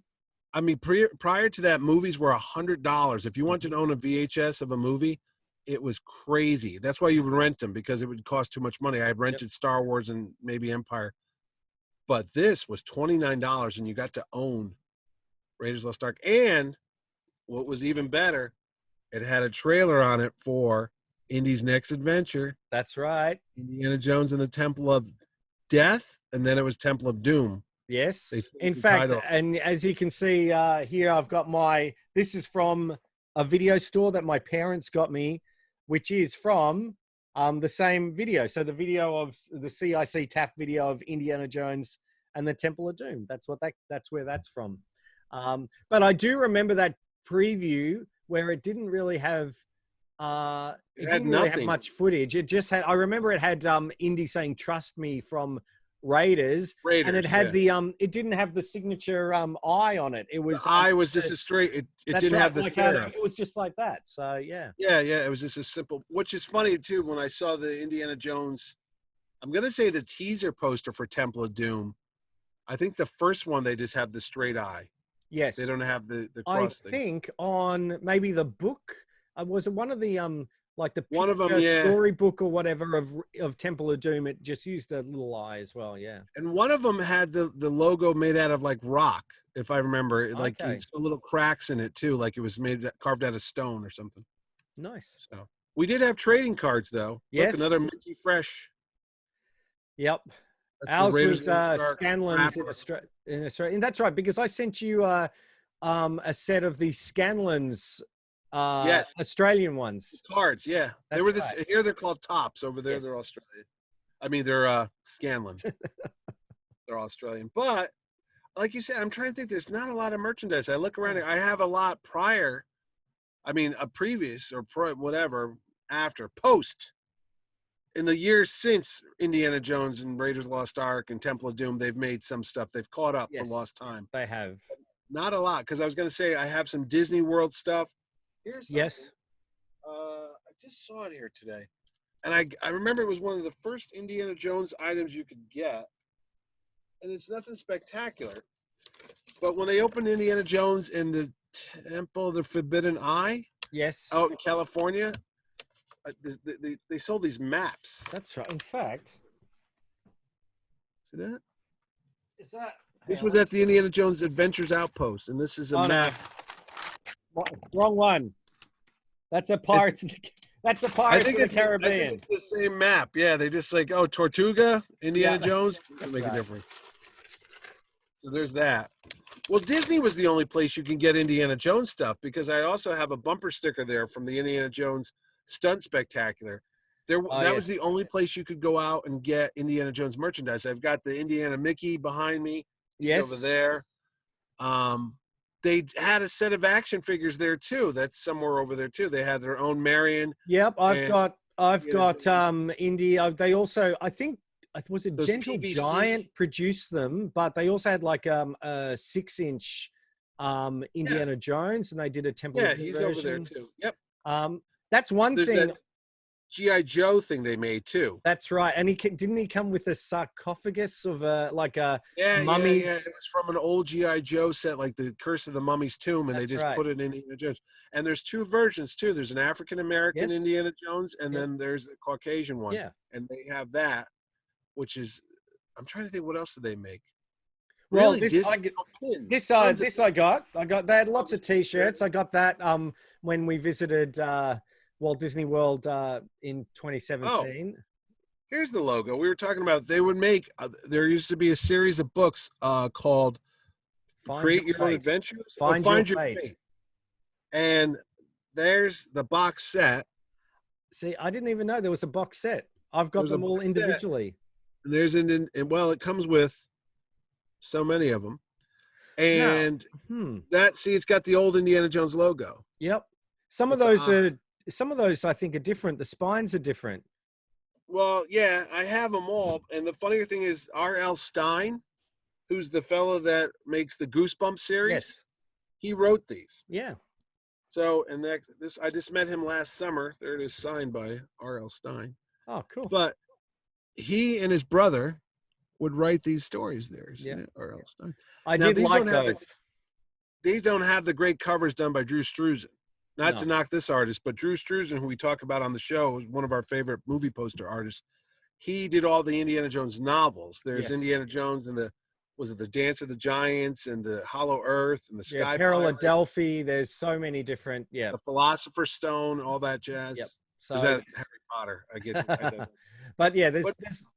I mean, prior to that, movies were $100. If you wanted to own a VHS of a movie, it was crazy. That's why you would rent them, because it would cost too much money. I had rented Star Wars and maybe Empire, but this was $29, and you got to own Raiders Lost Ark. And what was even better, it had a trailer on it for Indy's next adventure, That's right. Indiana Jones and the Temple of Death, and then it was Temple of Doom. Yes. They changed In the fact, title. and as you can see here, I've got this is from a video store that my parents got me, which is from the same video. So the video of the CIC TAF video of Indiana Jones and the Temple of Doom. That's where that's from. But I do remember that preview where it didn't really have It had didn't really have nothing. much footage. It just had, I remember it had Indy saying "Trust me" from Raiders, and it had the it didn't have the signature eye on it. It was the eye was just a straight. It that's didn't right, have the like serif. it was just like that. So yeah. Yeah, it was just a simple. Which is funny too. When I saw the Indiana Jones, I'm gonna say the teaser poster for Temple of Doom. I think the first one they just have the straight eye. Yes. They don't have the I cross thing. think on maybe the book, was it one of the like the One of them, yeah. storybook or whatever of Temple of Doom? It just used a little eye as well. Yeah. And one of them had the logo made out of like rock, if I remember. Like Okay. little cracks in it too, like it was carved out of stone or something. Nice. So we did have trading cards though. Yes. Look, another Mickey Fresh. Yep. That's Ours the was Scanlon's in wrapper. Australia. And that's right, because I sent you a set of the Scanlon's Yes. Australian ones. Cards, yeah. They That's were this right. here they're called tops. Over there Yes. they're Australian. I mean they're Scanlon. They're Australian. But like you said, I'm trying to think, there's not a lot of merchandise. I look around here, I have a lot prior. I mean a previous or whatever after post. In the years since Indiana Jones and Raiders Lost Ark and Temple of Doom, they've made some stuff. They've caught up for lost time. They have. Not a lot, because I was going to say I have some Disney World stuff. Here's something. Yes. I just saw it here today. And I remember it was one of the first Indiana Jones items you could get. And it's nothing spectacular. But when they opened Indiana Jones in the Temple of the Forbidden Eye, Yes. out in California, they sold these maps. That's right. In fact, See that? is that This was at the Indiana Jones Adventures Outpost, and this is a map. No. Wrong one. That's a Pirates. That's a Pirates of the Caribbean. I think it's the same map. Yeah, they just like, oh, Tortuga, Indiana Jones. Doesn't make a difference. So there's that. Well, Disney was the only place you can get Indiana Jones stuff, because I also have a bumper sticker there from the Indiana Jones Stunt Spectacular. That was the only place you could go out and get Indiana Jones merchandise. I've got the Indiana Mickey behind me. He's over there. They had a set of action figures there too. That's somewhere over there too. They had their own Marion. Yep, I've got Indy. They also, I think, was it Gentle PVC? Giant produced them, but they also had like a 6-inch Indiana Jones, and they did a Temple of Doom he's version. over there too. Yep. That's one thing. That G.I. Joe thing they made too. That's right. And didn't he come with a sarcophagus of mummies? Yeah. It was from an old G.I. Joe set, like the Curse of the Mummy's Tomb, and they just put it in Indiana Jones. And there's two versions too. There's an African American Indiana Jones, and then there's a Caucasian one. Yeah. And they have that, which is, I'm trying to think, what else did they make? Well, really, this I got. They had lots of T-shirts. I got that when we visited Walt Disney World in 2017. Oh, here's the logo. We were talking about, they would make, there used to be a series of books called Create Your Own Adventures. Find Your Fate. And there's the box set. See, I didn't even know there was a box set. I've got them all individually. And there's well, it comes with so many of them. And it's got the old Indiana Jones logo. Yep. Some of those I think are different. The spines are different. Well, yeah, I have them all. And the funnier thing is R.L. Stine, who's the fellow that makes the Goosebumps series, Yes. he wrote these. Yeah. So, and I just met him last summer. There it is, signed by R.L. Stine. Oh, cool. But he and his brother would write these stories there. Yeah. R.L. Stine. I Now, did like those. These don't have the great covers done by Drew Struzan. Not No. to knock this artist, but Drew Struzan, who we talk about on the show, is one of our favorite movie poster artists. He did all the Indiana Jones novels. There's Yes. Indiana Jones and the Dance of the Giants and the Hollow Earth and the Sky Peril Pirate, of Delphi. There's so many different. Yeah. the Philosopher's Stone, all that jazz. Yep. So Is that Harry Potter? I get that. But yeah, there's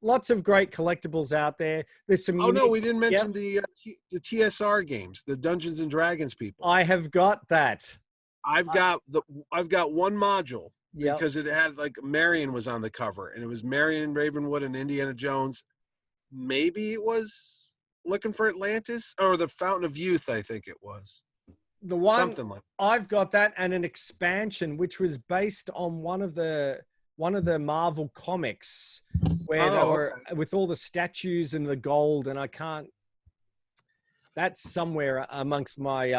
lots of great collectibles out there. There's some. Oh no, we didn't mention the TSR games, the Dungeons and Dragons people. I have got that. I've got one module Yep. because it had like Marion was on the cover, and it was Marion Ravenwood and Indiana Jones. Maybe it was Looking for Atlantis or the Fountain of Youth. I think it was the one. Something like that. I've got that and an expansion which was based on one of the Marvel comics where they were with all the statues and the gold, and I can't. That's somewhere amongst my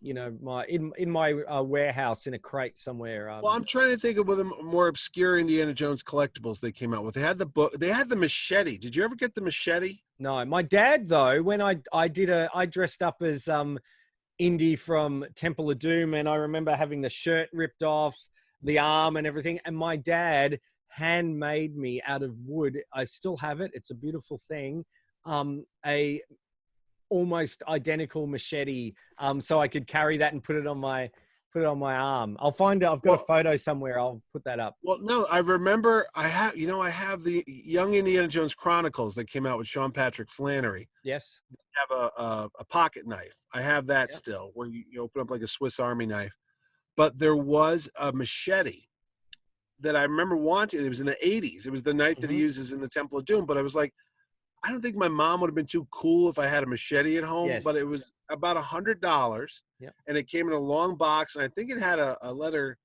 my warehouse in a crate somewhere. Well, I'm trying to think of the more obscure Indiana Jones collectibles they came out with. They had the book. They had the machete. Did you ever get the machete? No, my dad though. When I dressed up as Indy from Temple of Doom, and I remember having the shirt ripped off, the arm and everything. And my dad handmade me out of wood. I still have it. It's a beautiful thing. A almost identical machete, so I could carry that and put it on my arm. I'll find it. I've got a photo somewhere. I'll put that up. Well, no, I remember. I have the Young Indiana Jones Chronicles that came out with Sean Patrick Flannery. Yes. I have a pocket knife. I have that still, where you open up like a Swiss Army knife. But there was a machete that I remember wanting. It was in the 80s. It was the knife that he uses in the Temple of Doom. But I was like, I don't think my mom would have been too cool if I had a machete at home. Yes. But it was about $100, and it came in a long box, and I think it had a leather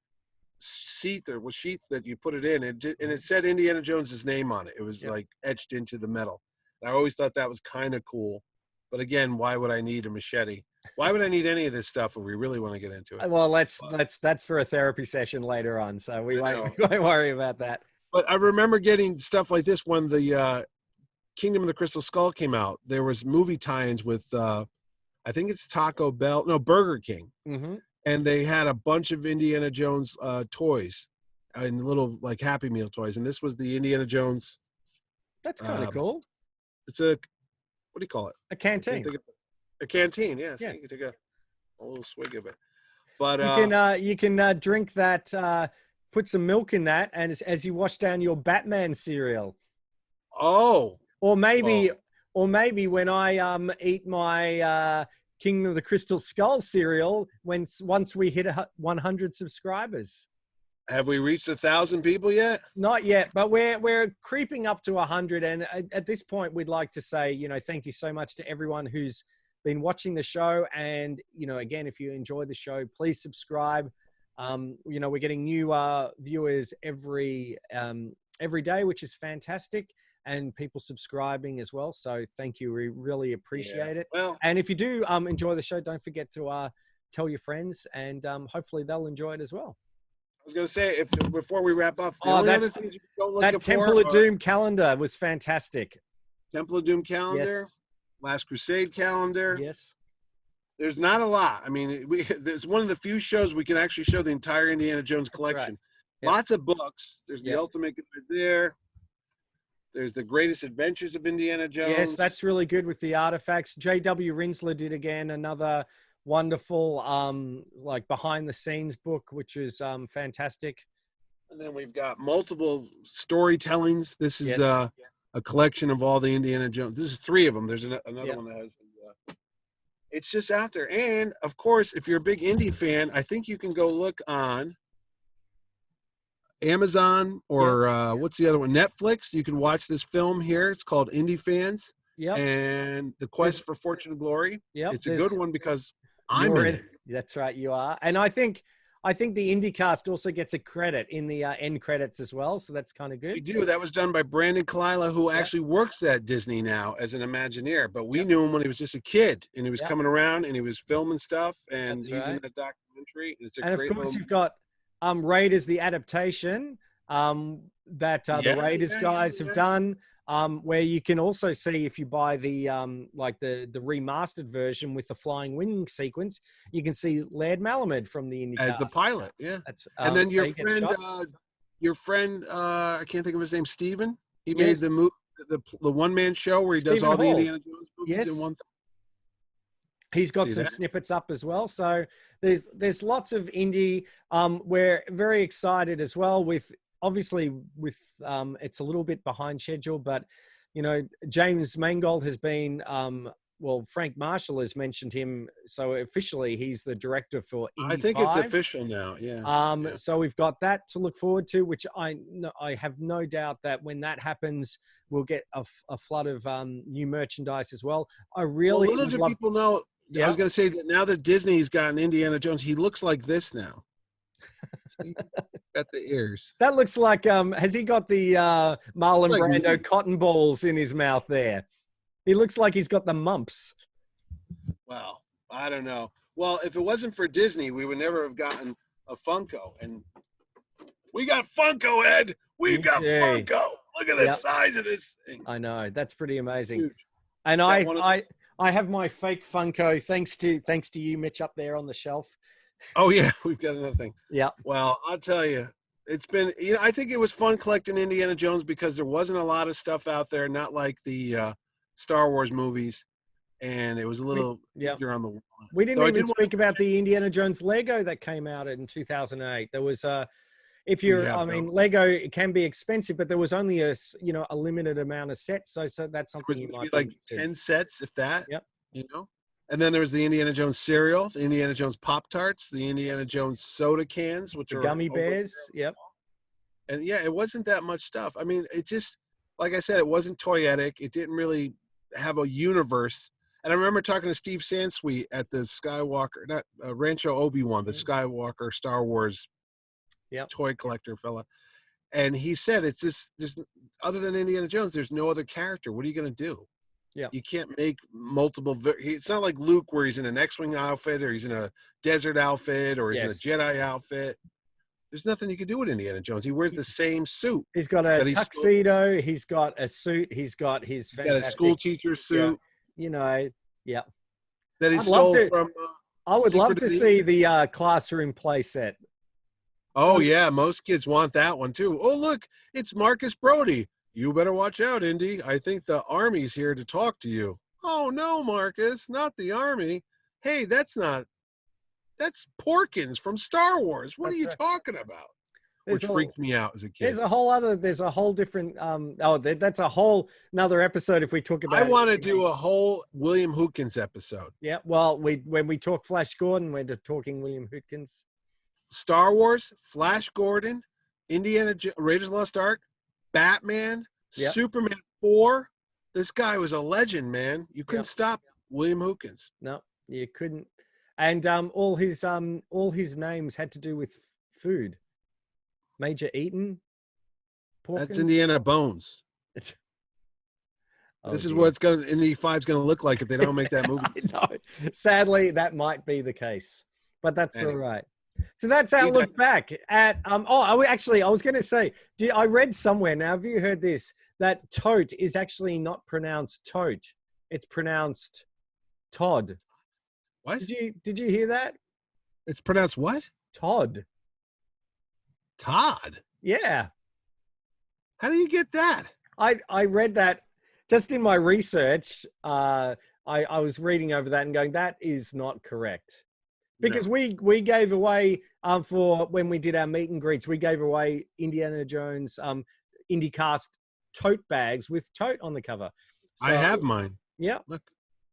sheath that you put it in, and it said Indiana Jones's name on it. It was like etched into the metal. And I always thought that was kind of cool. But again, why would I need a machete? Why would I need any of this stuff if we really want to get into it? Well, that's for a therapy session later on, so we won't worry about that. But I remember getting stuff like this when the Kingdom of the Crystal Skull came out. There was movie tie-ins with I think it's Burger King. Mm-hmm. And they had a bunch of Indiana Jones toys and little like Happy Meal toys. And this was the Indiana Jones. That's kind of cool. It's what do you call it? A canteen. A canteen, yes. Yeah. You can take a little swig of it. But you can drink that, put some milk in that, and as you wash down your Batman cereal. Oh. Or maybe when I eat my Kingdom of the Crystal Skull cereal once we hit 100 subscribers. Have we reached 1,000 people yet? Not yet, but we're creeping up to 100. And at this point, we'd like to say, thank you so much to everyone who's been watching the show. And, again, if you enjoy the show, please subscribe. We're getting new viewers every day, which is fantastic. And people subscribing as well. So thank you. We really appreciate it. Well, and if you do enjoy the show, don't forget to tell your friends, and hopefully they'll enjoy it as well. I was going to say, before we wrap up, other things you go looking that Temple of Doom calendar was fantastic. Temple of Doom calendar, yes. Last Crusade calendar. Yes. There's not a lot. I mean, there's one of the few shows we can actually show the entire Indiana Jones collection. Right. Yep. Lots of books. There's the Ultimate Guide there. There's the Greatest Adventures of Indiana Jones. Yes, that's really good with the artifacts. J.W. Rinsler did again another wonderful behind the scenes book, which is fantastic. And then we've got multiple storytellings. This is a collection of all the Indiana Jones. This is 3 of them. There's another one that has it's just out there. And of course, if you're a big Indy fan, I think you can go look on Amazon or what's the other one? Netflix. You can watch this film here. It's called Indie Fans. Yeah. And The Quest for Fortune and Glory. Yeah. It's a good one because I'm in it. That's right. You are. And I think I think the IndyCast also gets a credit in the end credits as well. So that's kind of good. We do. That was done by Brandon Kalila, who actually works at Disney now as an Imagineer. But we knew him when he was just a kid, and he was coming around and he was filming stuff, and he's in that documentary. It's a and great of course, little... you've got Raiders, the adaptation that the Raiders guys have done. Where you can also see, if you buy the like the remastered version with the flying wing sequence, you can see Laird Malamud from the IndyCast as the pilot. Yeah, that's, and then your friend, I can't think of his name, Steven. He made the one-man show where he does all the Indiana Jones movies in one thing. He's got some snippets up as well. So there's lots of indie. We're very excited as well with. Obviously, with it's a little bit behind schedule, but you know, James Mangold has been Frank Marshall has mentioned him, so officially he's the director for Indy I think 5. it's official now. Yeah. So we've got that to look forward to, which I have no doubt that when that happens, we'll get a flood of new merchandise as well. I really little do people know. I was going to say that now that Disney's gotten Indiana Jones, he looks like this now. Got the ears. That looks like has he got the Marlon Brando cotton balls in his mouth there? He looks like he's got the mumps. Well, I don't know. Well, if it wasn't for Disney, we would never have gotten a Funko. And we got Funko, Ed. We've got Funko. Look at the size of this thing. I know. That's pretty amazing. Huge. And I have my fake Funko thanks to you, Mitch, up there on the shelf. Oh yeah, we've got another thing. Yeah. Well, I'll tell you, it's been, I think it was fun collecting Indiana Jones because there wasn't a lot of stuff out there, not like the Star Wars movies, and it was a little easier on the wallet. We didn't even speak about the Indiana Jones Lego that came out in 2008. There was Lego, it can be expensive, but there was only a limited amount of sets, so that's something you might like 10 sets, if that. Yep. And then there was the Indiana Jones cereal, the Indiana Jones Pop-Tarts, the Indiana Jones soda cans, which are gummy bears. Yep. And it wasn't that much stuff. I mean, it just, like I said, it wasn't toyetic. It didn't really have a universe. And I remember talking to Steve Sansweet at the Skywalker, not Rancho Obi-Wan, the Skywalker Star Wars toy collector fella. And he said, it's just, there's, other than Indiana Jones, there's no other character. What are you going to do? Yeah, you can't make multiple. It's not like Luke, where he's in an X-wing outfit, or he's in a desert outfit, or he's in a Jedi outfit. There's nothing you can do with Indiana Jones. He wears the same suit. He's got a tuxedo. He's got a suit. He's got his fantastic, got a school teacher suit. That he stole from. I would love to see the classroom play set. Oh yeah, most kids want that one too. Oh look, it's Marcus Brody. You better watch out, Indy. I think the Army's here to talk to you. Oh, no, Marcus, not the Army. Hey, that's Porkins from Star Wars. What are you talking about? Which freaked me out as a kid. There's a whole different, that's a whole another episode if we talk about I want to do a whole William Hootkins episode. Yeah, well, when we talk Flash Gordon, we're talking William Hootkins. Star Wars, Flash Gordon, Raiders of the Lost Ark, Batman, Superman 4. This guy was a legend, man. You couldn't stop William Hootkins. No, you couldn't. And all his names had to do with food. Major Eaton. Porkins. That's Indiana Bones. This is what Indy 5's going to look like if they don't make that movie. No, sadly, that might be the case, but that's all right. So that's our look back at, I was going to say, I read somewhere, now have you heard this, that tote is actually not pronounced tote. It's pronounced Todd. What? Did you hear that? It's pronounced what? Todd. Todd? Yeah. How do you get that? I read that just in my research. I was reading over that and going, that is not correct. Because we gave away for when we did our meet and greets, we gave away Indiana Jones IndyCast tote bags with tote on the cover. So, I have mine. Yeah. Look,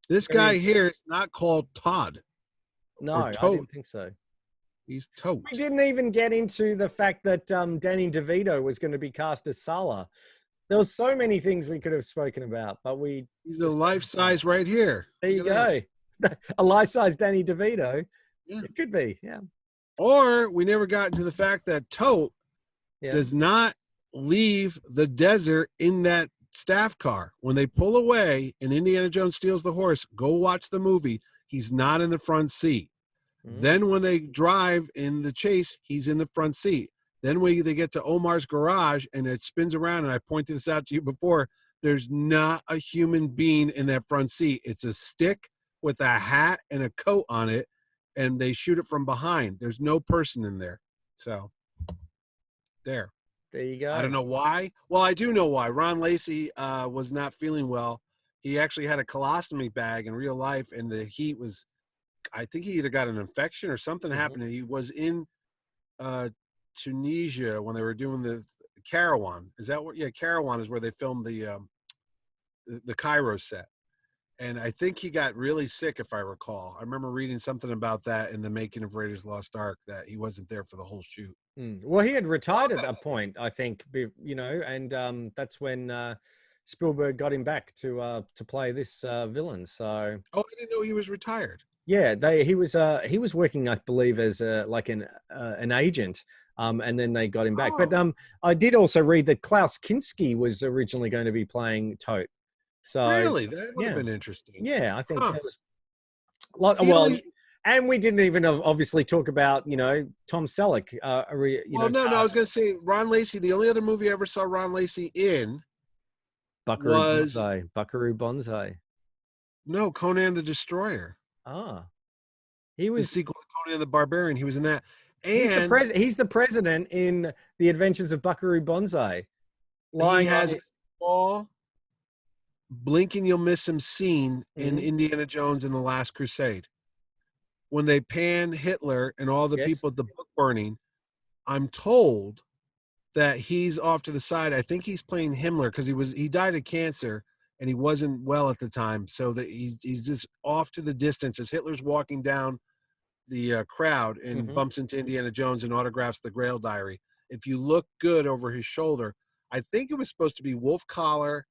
this guy here is not called Todd. No, I didn't think so. He's tote. We didn't even get into the fact that Danny DeVito was going to be cast as Sala. There was so many things we could have spoken about, but he's a life size right here. There you go. A life size Danny DeVito. Yeah. It could be, yeah. Or we never got into the fact that Tote Yeah. does not leave the desert in that staff car. When they pull away and Indiana Jones steals the horse, go watch the movie. He's not in the front seat. Then when they drive in the chase, he's in the front seat. Then when they get to Omar's garage and it spins around, and I pointed this out to you before, there's not a human being in that front seat. It's a stick with a hat and a coat on it, and they shoot it from behind. There's no person in there. So there you go. I don't know why. Well, I do know why. Ron Lacey was not feeling well. He actually had a colostomy bag in real life, and the heat was, I think he either got an infection or something happened. He was in Tunisia when they were doing the Carawan. Is that what? Yeah, Carawan is where they filmed the Cairo set. And I think he got really sick, if I recall. I remember reading something about that in the making of Raiders Lost Ark, that he wasn't there for the whole shoot. Well, he had retired at that point, I think, and that's when Spielberg got him back to play this villain. So, I didn't know he was retired. Yeah, he was working, I believe, as an agent, and then they got him back. But I did also read that Klaus Kinski was originally going to be playing Tote. So really, that would have been interesting. Yeah, I think that was and we didn't even obviously talk about Tom Selleck. No, I was going to say Ron Lacey. The only other movie I ever saw Ron Lacey in was Buckaroo Banzai. No, Conan the Destroyer. He was the sequel to Conan the Barbarian. He was in that. And he's the president in The Adventures of Buckaroo Banzai. He has a small blink and you'll miss him scene in Indiana Jones and the Last Crusade. When they pan Hitler and all the people at the book burning, I'm told that he's off to the side. I think he's playing Himmler because he died of cancer and he wasn't well at the time. So that he's just off to the distance as Hitler's walking down the crowd and bumps into Indiana Jones and autographs the Grail Diary. If you look good over his shoulder, I think it was supposed to be Wolf Collar,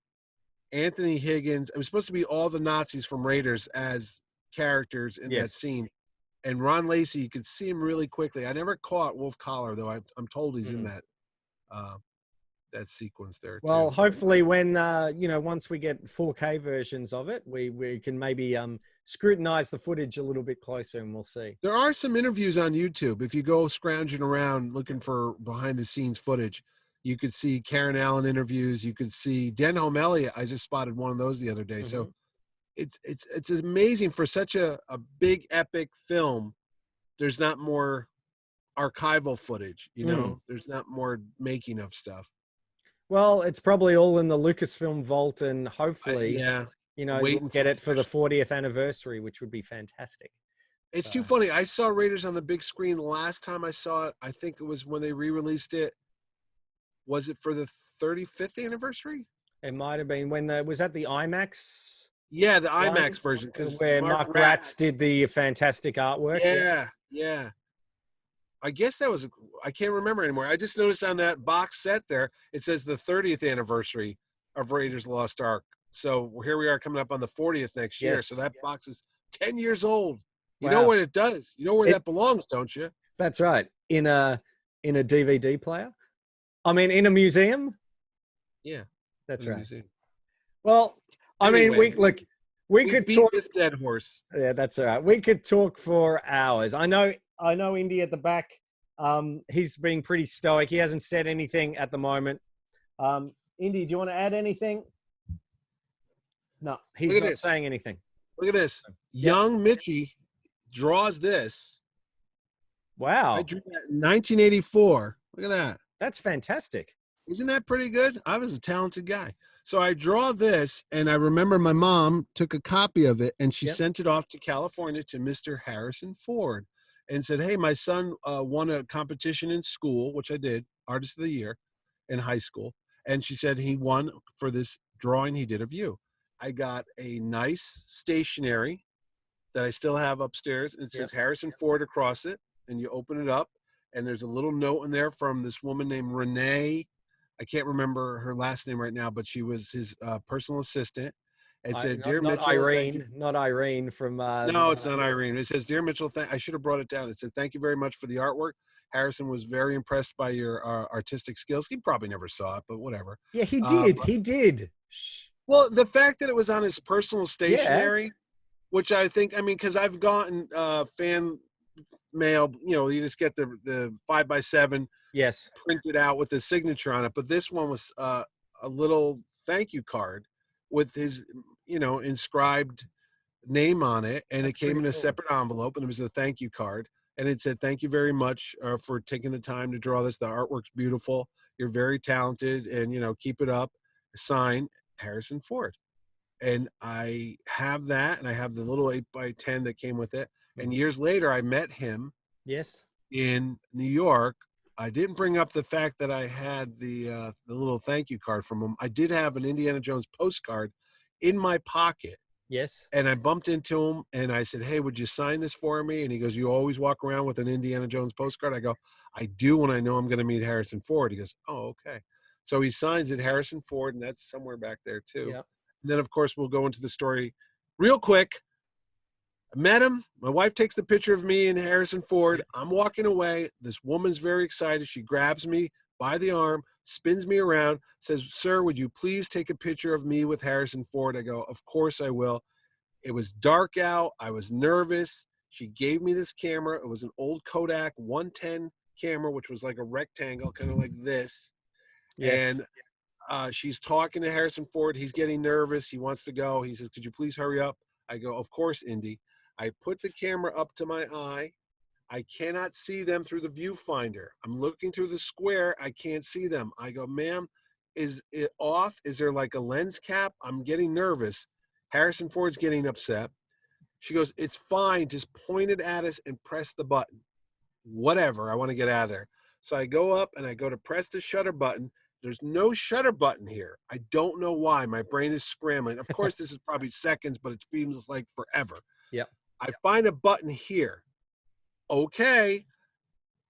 Anthony Higgins. It was supposed to be all the Nazis from Raiders as characters in that scene. And Ron Lacey, you could see him really quickly. I never caught Wolf Collar, though. I'm told he's in that sequence there. Well, hopefully when, once we get 4K versions of it, we can maybe scrutinize the footage a little bit closer and we'll see. There are some interviews on YouTube. If you go scrounging around looking for behind the scenes footage, you could see Karen Allen interviews. You could see Denholm Elliott. I just spotted one of those the other day. So it's amazing for such a big epic film. There's not more archival footage, there's not more making of stuff. Well, it's probably all in the Lucasfilm vault, and hopefully, we'll get it for the 40th anniversary, which would be fantastic. It's too funny. I saw Raiders on the big screen the last time I saw it. I think it was when they re-released it. Was it for the 35th anniversary? It might have been when was that the IMAX? Yeah, the IMAX version, because where Mark Ratz did the fantastic artwork. Yeah. I guess that was, I can't remember anymore. I just noticed on that box set there, it says the 30th anniversary of Raiders Lost Ark. So here we are coming up on the 40th next year. So that box is 10 years old. You know what it does. You know where that belongs, don't you? That's right. In a DVD player. I mean, in a museum. Yeah. That's right. Museum. Well, anyway, we could talk this dead horse. Yeah, that's all right. We could talk for hours. I know Indy at the back. He's being pretty stoic. He hasn't said anything at the moment. Indy, do you want to add anything? No, he's not saying anything. Look at this. Young Mitchie draws this. Wow. I drew that in 1984. Look at that. That's fantastic. Isn't that pretty good? I was a talented guy. So I draw this, and I remember my mom took a copy of it, and she sent it off to California to Mr. Harrison Ford and said, hey, my son won a competition in school, which I did, Artist of the Year in high school. And she said he won for this drawing he did of you. I got a nice stationery that I still have upstairs. It says Harrison Ford across it, and you open it up, and there's a little note in there from this woman named Renee. I can't remember her last name right now, but she was his personal assistant. It said, "Dear Not Mitchell, thank you." Irene, not Irene from. No, it's not Irene. It says, "Dear Mitchell, I should have brought it down." It says, "Thank you very much for the artwork. Harrison was very impressed by your artistic skills." He probably never saw it, but whatever. Yeah, he did. He did. Well, the fact that it was on his personal Yeah. stationery, which I think, I mean, because I've gotten fan mail, you know, you just get the 5x7 Yes. printed out with his signature on it. But this one was a little thank you card with his, you know, inscribed name on it, and That's it came in a cool. separate envelope, and it was a thank you card, and it said, "Thank you very much for taking the time to draw this. The artwork's beautiful. You're very talented, and you know, keep it up." Sign, Harrison Ford. And I have that, and I have the little 8x10 that came with it. And years later, I met him. Yes. In New York. I didn't bring up the fact that I had the little thank you card from him. I did have an Indiana Jones postcard in my pocket. Yes. And I bumped into him, and I said, "Hey, would you sign this for me?" And he goes, "You always walk around with an Indiana Jones postcard?" I go, "I do when I know I'm going to meet Harrison Ford." He goes, "Oh, okay." So he signs it, Harrison Ford, and that's somewhere back there too. Yep. And then, of course, we'll go into the story real quick. I met him. My wife takes the picture of me and Harrison Ford. I'm walking away. This woman's very excited. She grabs me by the arm, spins me around, says, "Sir, would you please take a picture of me with Harrison Ford?" I go, "Of course I will." It was dark out. I was nervous. She gave me this camera. It was an old Kodak 110 camera, which was like a rectangle, kind of like this. Yes. And she's talking to Harrison Ford. He's getting nervous. He wants to go. He says, "Could you please hurry up?" I go, "Of course, Indy." I put the camera up to my eye. I cannot see them through the viewfinder. I'm looking through the square. I can't see them. I go, "Ma'am, is it off? Is there like a lens cap?" I'm getting nervous. Harrison Ford's getting upset. She goes, "It's fine. Just point it at us and press the button." Whatever. I want to get out of there. So I go up and I go to press the shutter button. There's no shutter button here. I don't know why. My brain is scrambling. Of course, this is probably seconds, but it feels like forever. Yep. I find a button here. Okay.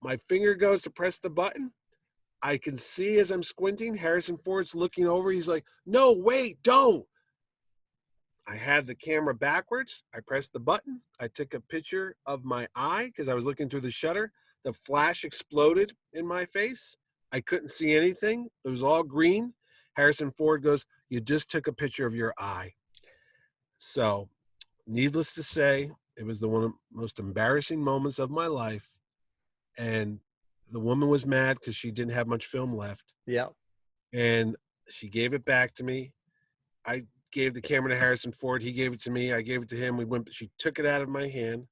My finger goes to press the button. I can see as I'm squinting, Harrison Ford's looking over. He's like, "No, wait, don't." I had the camera backwards. I pressed the button. I took a picture of my eye because I was looking through the shutter. The flash exploded in my face. I couldn't see anything. It was all green. Harrison Ford goes, "You just took a picture of your eye." So, needless to say, it was one of the most embarrassing moments of my life. And the woman was mad because she didn't have much film left. Yeah. And she gave it back to me. I gave the camera to Harrison Ford. He gave it to me. I gave it to him. She took it out of my hand,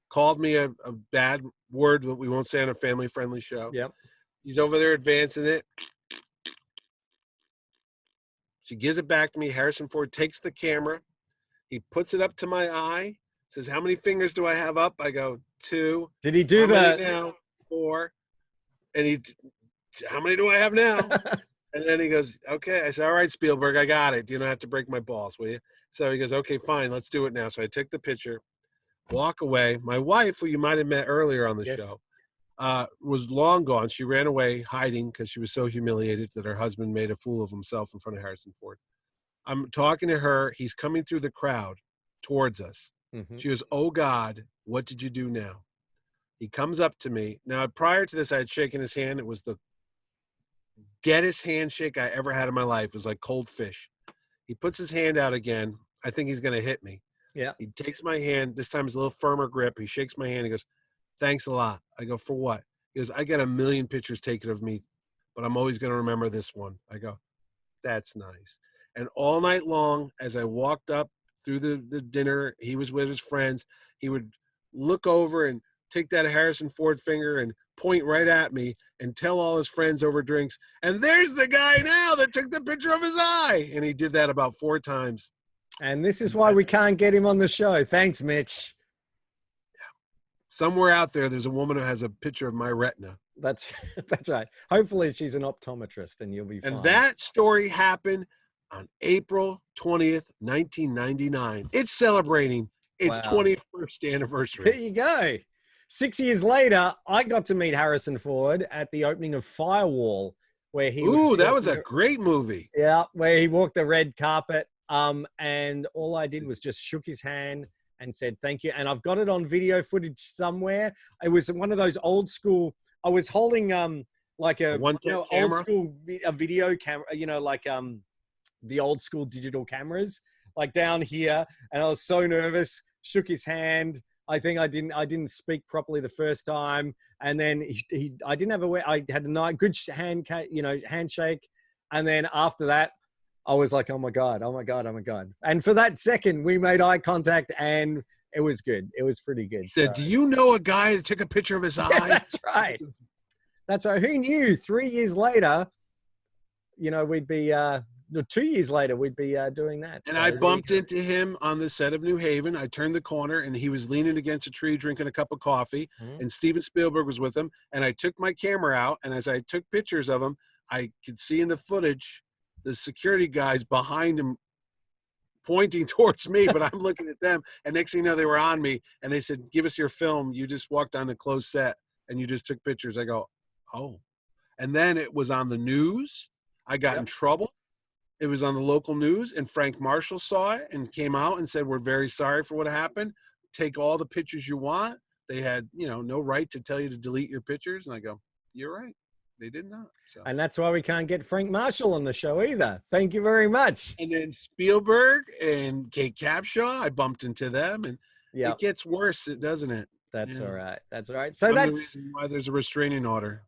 called me a bad word that we won't say on a family-friendly show. Yep. He's over there advancing it. She gives it back to me. Harrison Ford takes the camera. He puts it up to my eye, says, "How many fingers do I have up?" I go, 2. Did he do that? Now? 4. And "How many do I have now?" And then he goes, "Okay." I said, "All right, Spielberg, I got it. You don't have to break my balls, will you?" So he goes, "Okay, fine. Let's do it now." So I take the picture, walk away. My wife, who you might have met earlier on the show, was long gone. She ran away hiding because she was so humiliated that her husband made a fool of himself in front of Harrison Ford. I'm talking to her. He's coming through the crowd towards us. Mm-hmm. She goes, "Oh, God, what did you do now?" He comes up to me. Now, prior to this, I had shaken his hand. It was the deadest handshake I ever had in my life. It was like cold fish. He puts his hand out again. I think he's going to hit me. Yeah. He takes my hand. This time it's a little firmer grip. He shakes my hand. He goes, "Thanks a lot." I go, "For what?" He goes, "I got a million pictures taken of me, but I'm always going to remember this one." I go, "That's nice." And all night long, as I walked up through the dinner, he was with his friends. He would look over and take that Harrison Ford finger and point right at me and tell all his friends over drinks, "And there's the guy now that took the picture of his eye." And he did that about 4 times. And this is why we can't get him on the show. Thanks, Mitch. Somewhere out there, there's a woman who has a picture of my retina. That's right. Hopefully she's an optometrist and you'll be fine. And that story happened on April 20th, 1999. It's celebrating its 21st anniversary. There you go. 6 years later, I got to meet Harrison Ford at the opening of Firewall, where he that was a great movie. Yeah, where he walked the red carpet. And all I did was just shook his hand and said thank you. And I've got it on video footage somewhere. It was one of those old school. I was holding like a old school video camera, like the old school digital cameras, like down here. And I was so nervous. Shook his hand. I think I didn't speak properly the first time, and then I didn't have I had a nice good handshake, and then after that, I was like, oh my god, and for that second, we made eye contact, and it was good. It was pretty good. He said, "Do you know a guy that took a picture of his eye?" Yeah, that's right. That's right. Who knew? 3 years later, we'd be 2 years later, we'd be doing that. And I bumped into him on the set of New Haven. I turned the corner, and he was leaning against a tree drinking a cup of coffee, and Steven Spielberg was with him. And I took my camera out, and as I took pictures of him, I could see in the footage the security guys behind him pointing towards me, but I'm looking at them. And next thing you know, they were on me, and they said, "Give us your film. You just walked on a closed set, and you just took pictures." I go, "Oh." And then it was on the news. I got in trouble. It was on the local news, and Frank Marshall saw it and came out and said, "We're very sorry for what happened. Take all the pictures you want." They had, no right to tell you to delete your pictures. And I go, "You're right. They did not." So. And that's why we can't get Frank Marshall on the show either. Thank you very much. And then Spielberg and Kate Capshaw, I bumped into them, and it gets worse, doesn't it? That's all right. That's all right. So that's the reason why there's a restraining order.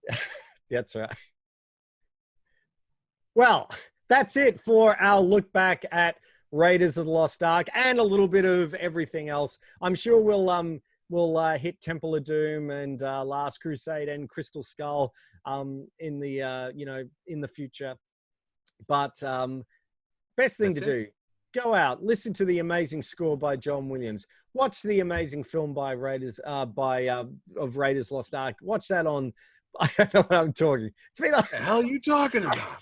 That's right. Well, that's it for our look back at Raiders of the Lost Ark and a little bit of everything else. I'm sure we'll hit Temple of Doom and Last Crusade and Crystal Skull in the future. But best thing to do, go out, listen to the amazing score by John Williams, watch the amazing film by Raiders of Raiders Lost Ark. Watch that on. I don't know what I'm talking. It's been what the hell are you talking about?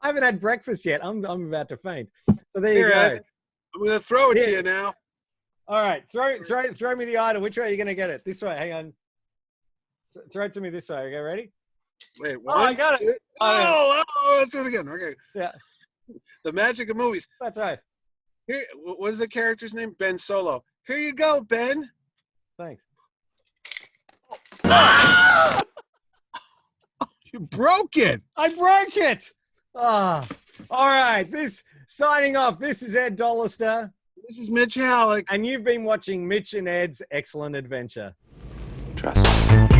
I haven't had breakfast yet. I'm about to faint. So there you go. Ed, I'm going to throw it to you now. All right, throw me the idol. Which way are you going to get it? This way. Hang on. Throw it to me this way. Okay, ready? Wait, I got it. Let's do it again. Okay. Yeah. The magic of movies. That's right. Here, what's the character's name? Ben Solo. Here you go, Ben. Thanks. You broke it. I broke it. All right. Signing off. This is Ed Dollister. This is Mitch Halleck. And you've been watching Mitch and Ed's Excellent Adventure. Trust me.